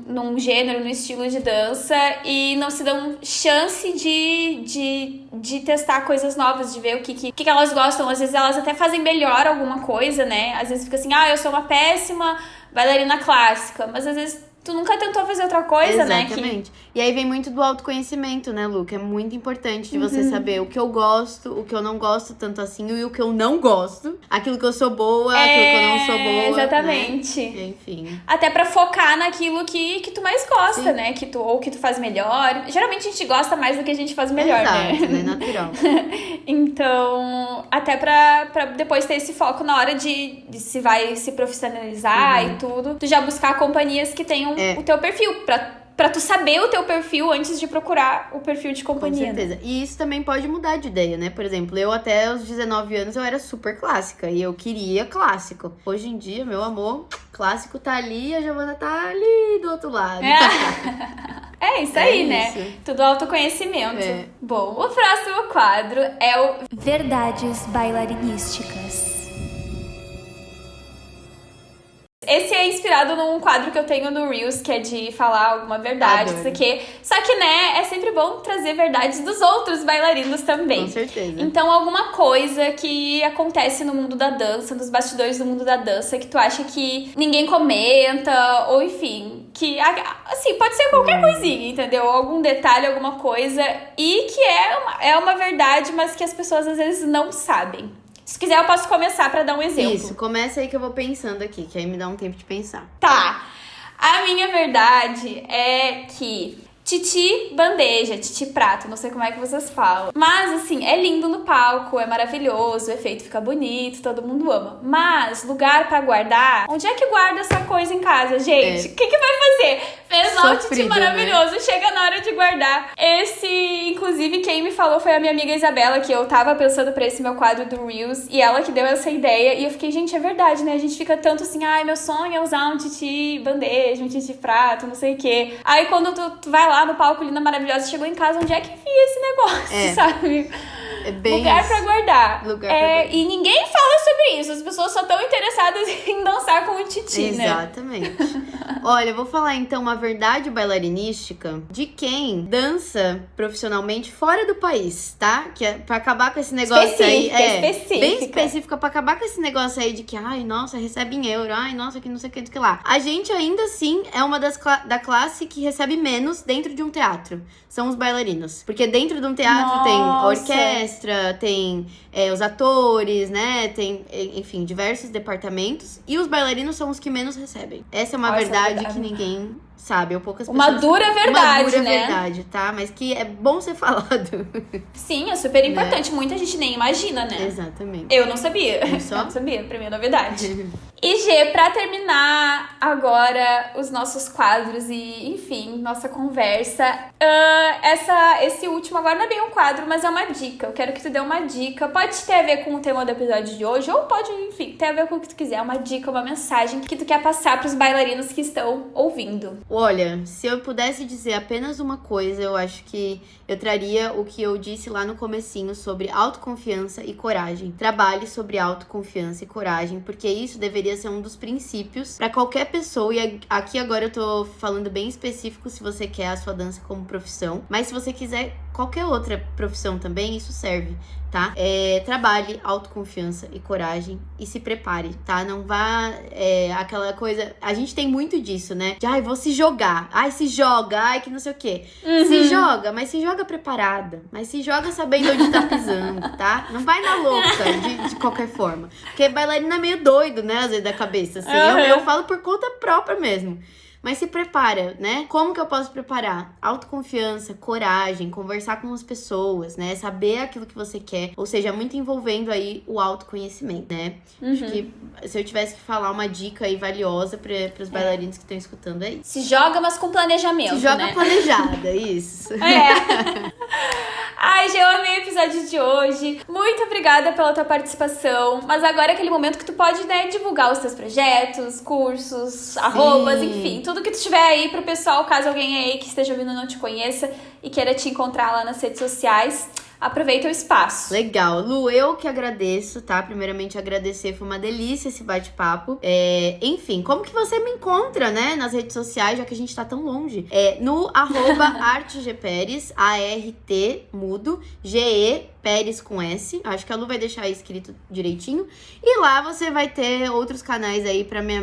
Speaker 1: num gênero, num estilo de dança, e não se dão chance de testar coisas novas, de ver o que elas gostam. Às vezes elas até fazem melhor alguma coisa, né? Às vezes fica assim, eu sou uma péssima bailarina clássica, mas às vezes tu nunca tentou fazer outra coisa, né?
Speaker 2: Exatamente. E aí vem muito do autoconhecimento, né, Lu? Que é muito importante de você saber o que eu gosto, o que eu não gosto tanto assim, e o que eu não gosto. Aquilo que eu sou boa, aquilo que eu não sou boa.
Speaker 1: Exatamente.
Speaker 2: Né? Enfim.
Speaker 1: Até pra focar naquilo que tu mais gosta, né? Ou que tu faz melhor. Geralmente a gente gosta mais do que a gente faz melhor,
Speaker 2: né? Natural.
Speaker 1: Então, até pra depois ter esse foco na hora de se vai se profissionalizar e tudo, tu já buscar companhias que tenham o teu perfil, pra pra tu saber o teu perfil antes de procurar o perfil de companhia.
Speaker 2: Com certeza. E isso também pode mudar de ideia, né? Por exemplo, eu até os 19 anos eu era super clássica e eu queria clássico. Hoje em dia, meu amor, clássico tá ali e a Giovana tá ali do outro lado.
Speaker 1: É isso aí, né?
Speaker 2: Isso.
Speaker 1: Tudo autoconhecimento.
Speaker 2: É.
Speaker 1: Bom, o próximo quadro é o Verdades Bailarinísticas. Esse é inspirado num quadro que eu tenho no Reels, que é de falar alguma verdade,
Speaker 2: Adoro.
Speaker 1: isso aqui. Só que, né, é sempre bom trazer verdades dos outros bailarinos também.
Speaker 2: Com certeza.
Speaker 1: Então, alguma coisa que acontece no mundo da dança, nos bastidores do mundo da dança, que tu acha que ninguém comenta, ou enfim, que, assim, pode ser qualquer coisinha, entendeu? Algum detalhe, alguma coisa, e que é uma verdade, mas que as pessoas às vezes não sabem. Se quiser, eu posso começar pra dar um exemplo.
Speaker 2: Isso, começa aí que eu vou pensando aqui, que aí me dá um tempo de pensar.
Speaker 1: Tá. A minha verdade é que Titi bandeja, Titi prato, não sei como é que vocês falam. Mas, assim, é lindo no palco, é maravilhoso, o efeito fica bonito, todo mundo ama. Mas, lugar pra guardar, onde é que guarda essa coisa em casa, gente? O que vai fazer? Fez lá o Titi
Speaker 2: Sofrido,
Speaker 1: maravilhoso, né? Chega na hora de guardar. Inclusive, quem me falou foi a minha amiga Isabela, que eu tava pensando pra esse meu quadro do Reels, e ela que deu essa ideia, e eu fiquei, gente, é verdade, né? A gente fica tanto assim, ai, meu sonho é usar um Titi bandeja, um Titi prato, não sei o quê. Aí, quando tu vai lá no palco, linda, maravilhosa, chegou em casa, onde é que enfia esse negócio, sabe?
Speaker 2: É bem
Speaker 1: Lugar
Speaker 2: isso.
Speaker 1: pra guardar.
Speaker 2: Lugar pra guardar.
Speaker 1: E ninguém fala sobre isso. As pessoas só estão interessadas em dançar com o Titi, né?
Speaker 2: Exatamente. Olha, eu vou falar então uma verdade bailarinística de quem dança profissionalmente fora do país, tá? Que é pra acabar com esse negócio
Speaker 1: Específica,
Speaker 2: aí.
Speaker 1: específica.
Speaker 2: Bem específica, pra acabar com esse negócio aí de que, ai, nossa, recebe em euro, ai, nossa, que não sei o que lá. A gente ainda assim é uma da classe que recebe menos dentro de um teatro. São os bailarinos. Porque dentro de um teatro tem orquestra, tem os atores, né? Tem, enfim, diversos departamentos. E os bailarinos são os que menos recebem. Essa é uma verdade que ninguém sabe, ou poucas pessoas.
Speaker 1: Uma dura verdade,
Speaker 2: uma dura
Speaker 1: né?
Speaker 2: verdade, tá? Mas que é bom ser falado.
Speaker 1: Sim, é super importante. Muita gente nem imagina, né?
Speaker 2: Exatamente.
Speaker 1: Eu não sabia.
Speaker 2: Só?
Speaker 1: Eu não sabia, pra mim é novidade. E Gê, pra terminar agora os nossos quadros e, enfim, nossa conversa, esse último agora não é bem um quadro, mas é uma dica. Eu quero que tu dê uma dica. Pode ter a ver com o tema do episódio de hoje, ou pode, enfim, ter a ver com o que tu quiser. Uma dica, uma mensagem que tu quer passar pros bailarinos que estão ouvindo.
Speaker 2: Olha, se eu pudesse dizer apenas uma coisa, eu acho que eu traria o que eu disse lá no comecinho sobre autoconfiança e coragem. Trabalhe sobre autoconfiança e coragem, porque isso deveria ser um dos princípios para qualquer pessoa. E aqui agora eu tô falando bem específico se você quer a sua dança como profissão, mas se você quiser qualquer outra profissão também, isso serve, tá? Trabalhe autoconfiança e coragem e se prepare, tá? Não vá aquela coisa... A gente tem muito disso, né? De, ai, vou se jogar. Ai, se joga. Ai, que não sei o quê. Se joga, mas se joga preparada. Mas se joga sabendo onde tá pisando, tá? Não vai na louca, de qualquer forma. Porque bailarina é meio doido, né? Às vezes da cabeça, assim. Eu falo por conta própria mesmo. Mas se prepara, né? Como que eu posso preparar? Autoconfiança, coragem, conversar com as pessoas, né? Saber aquilo que você quer. Ou seja, muito envolvendo aí o autoconhecimento, né? Acho que se eu tivesse que falar uma dica aí valiosa para os bailarinos que estão escutando aí.
Speaker 1: Se joga, mas com planejamento,
Speaker 2: Se joga
Speaker 1: né?
Speaker 2: planejada, isso.
Speaker 1: Ai, Gê, eu amei o episódio de hoje. Muito obrigada pela tua participação. Mas agora é aquele momento que tu pode, né, divulgar os teus projetos, cursos, arrobas, enfim. Tudo que tu tiver aí pro pessoal, caso alguém aí que esteja ouvindo não te conheça e queira te encontrar lá nas redes sociais. Aproveita o espaço.
Speaker 2: Legal. Lu, eu que agradeço, tá? Primeiramente agradecer, foi uma delícia esse bate-papo. Enfim, como que você me encontra, né? Nas redes sociais, já que a gente tá tão longe. No @artegperes, ART, mudo, GE, Pérez com S. Acho que a Lu vai deixar aí escrito direitinho. E lá você vai ter outros canais aí pra me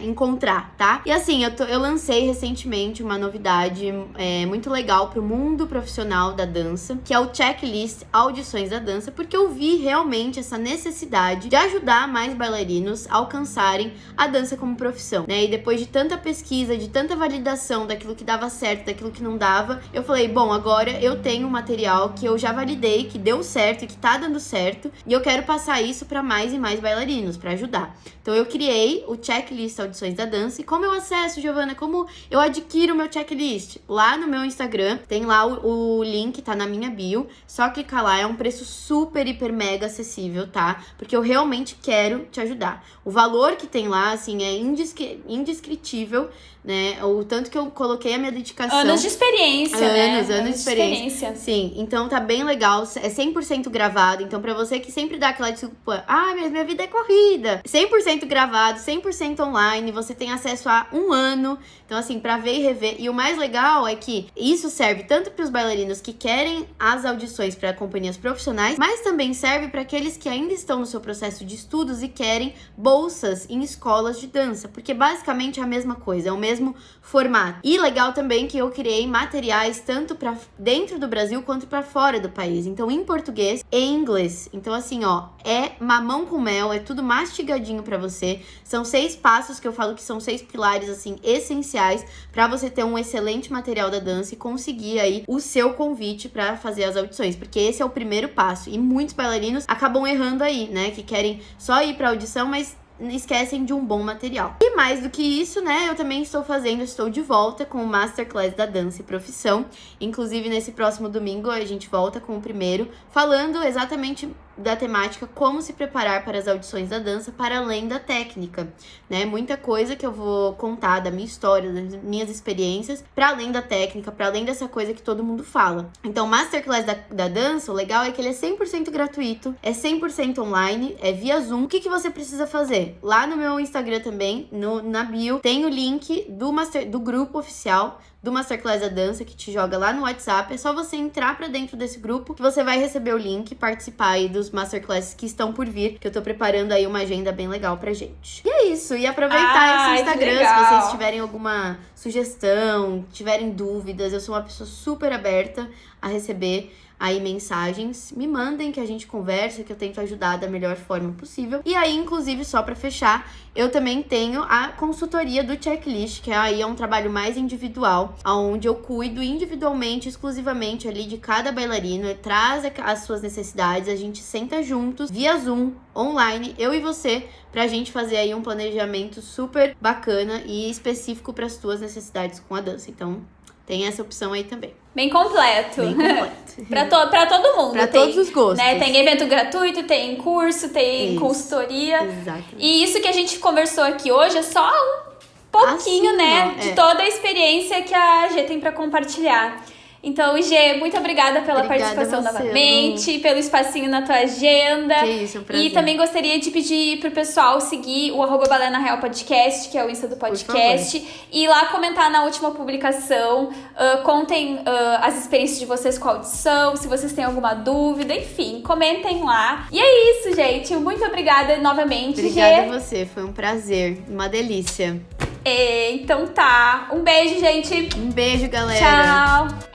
Speaker 2: encontrar, tá? E assim, eu lancei recentemente uma novidade muito legal pro mundo profissional da dança, que é o checklist Audições da Dança, porque eu vi realmente essa necessidade de ajudar mais bailarinos a alcançarem a dança como profissão, né? E depois de tanta pesquisa, de tanta validação daquilo que dava certo, daquilo que não dava, eu falei, bom, agora eu tenho um material que eu já validei, que deu deu certo e que tá dando certo. E eu quero passar isso pra mais e mais bailarinos, pra ajudar. Então eu criei o checklist Audições da Dança. E como eu acesso, Giovana? Como eu adquiro o meu checklist? Lá no meu Instagram, tem lá o link, tá na minha bio. Só clicar lá, é um preço super, hiper, mega acessível, tá? Porque eu realmente quero te ajudar. O valor que tem lá, assim, é indescritível, né? O tanto que eu coloquei a minha dedicação.
Speaker 1: Anos de experiência, né?
Speaker 2: Anos de experiência. Sim, então tá bem legal. É 100% gravado. Então pra você que sempre dá aquela desculpa, mas minha vida é corrida. 100% gravado, 100% online. Você tem acesso a 1 ano. Então assim, pra ver e rever. E o mais legal é que isso serve tanto pros bailarinos que querem as audições para companhias profissionais, mas também serve para aqueles que ainda estão no seu processo de estudos e querem bolsas em escolas de dança. Porque basicamente é a mesma coisa, é o mesmo formato. E legal também que eu criei materiais tanto para dentro do Brasil quanto para fora do país. Então em português e em inglês. Então assim, é mamão com mel, é tudo mastigadinho para você. São 6 passos que eu falo que são 6 pilares assim essenciais para você ter um excelente material da dança e conseguir aí o seu convite para fazer as audições, porque esse é o primeiro passo. E muitos bailarinos acabam errando aí, né, que querem só ir para audição, mas esquecem de um bom material. E mais do que isso, né, eu também estou de volta com o Masterclass da Dança e Profissão. Inclusive, nesse próximo domingo, a gente volta com o primeiro, falando exatamente da temática como se preparar para as audições da dança para além da técnica, né? Muita coisa que eu vou contar da minha história, das minhas experiências, para além da técnica, para além dessa coisa que todo mundo fala. Então, o Masterclass da dança, o legal é que ele é 100% gratuito, é 100% online, é via Zoom. O que você precisa fazer? Lá no meu Instagram também, na bio, tem o link do grupo oficial do Masterclass da Dança, que te joga lá no WhatsApp. É só você entrar pra dentro desse grupo que você vai receber o link, participar aí dos Masterclasses que estão por vir, que eu tô preparando aí uma agenda bem legal pra gente. E é isso, e aproveitar esse Instagram, se vocês tiverem alguma sugestão, tiverem dúvidas, eu sou uma pessoa super aberta a receber aí mensagens, me mandem que a gente conversa, que eu tento ajudar da melhor forma possível. E aí, inclusive, só pra fechar, eu também tenho a consultoria do checklist, que aí é um trabalho mais individual, onde eu cuido individualmente, exclusivamente ali de cada bailarino, traz as suas necessidades, a gente senta juntos, via Zoom, online, eu e você, pra gente fazer aí um planejamento super bacana e específico pras tuas necessidades com a dança. Então, tem essa opção aí também.
Speaker 1: Bem completo.
Speaker 2: Bem completo.
Speaker 1: pra todo mundo.
Speaker 2: Pra todos os gostos.
Speaker 1: Né? Tem evento gratuito, tem curso, tem consultoria.
Speaker 2: Exato.
Speaker 1: E isso que a gente conversou aqui hoje é só um pouquinho,
Speaker 2: assim,
Speaker 1: né? De toda a experiência que a Gê tem pra compartilhar. Então, Gê, muito obrigada pela participação novamente, pelo espacinho na tua agenda.
Speaker 2: Que isso, é um prazer.
Speaker 1: E também gostaria de pedir pro pessoal seguir o @Balena Real Podcast, que é o Insta do podcast, e lá comentar na última publicação. Contem as experiências de vocês com a audição, se vocês têm alguma dúvida, enfim, comentem lá. E é isso, gente. Muito obrigada novamente,
Speaker 2: Obrigada
Speaker 1: Gê.
Speaker 2: a você, foi um prazer, uma delícia.
Speaker 1: Então tá. Um beijo, gente.
Speaker 2: Um beijo, galera.
Speaker 1: Tchau.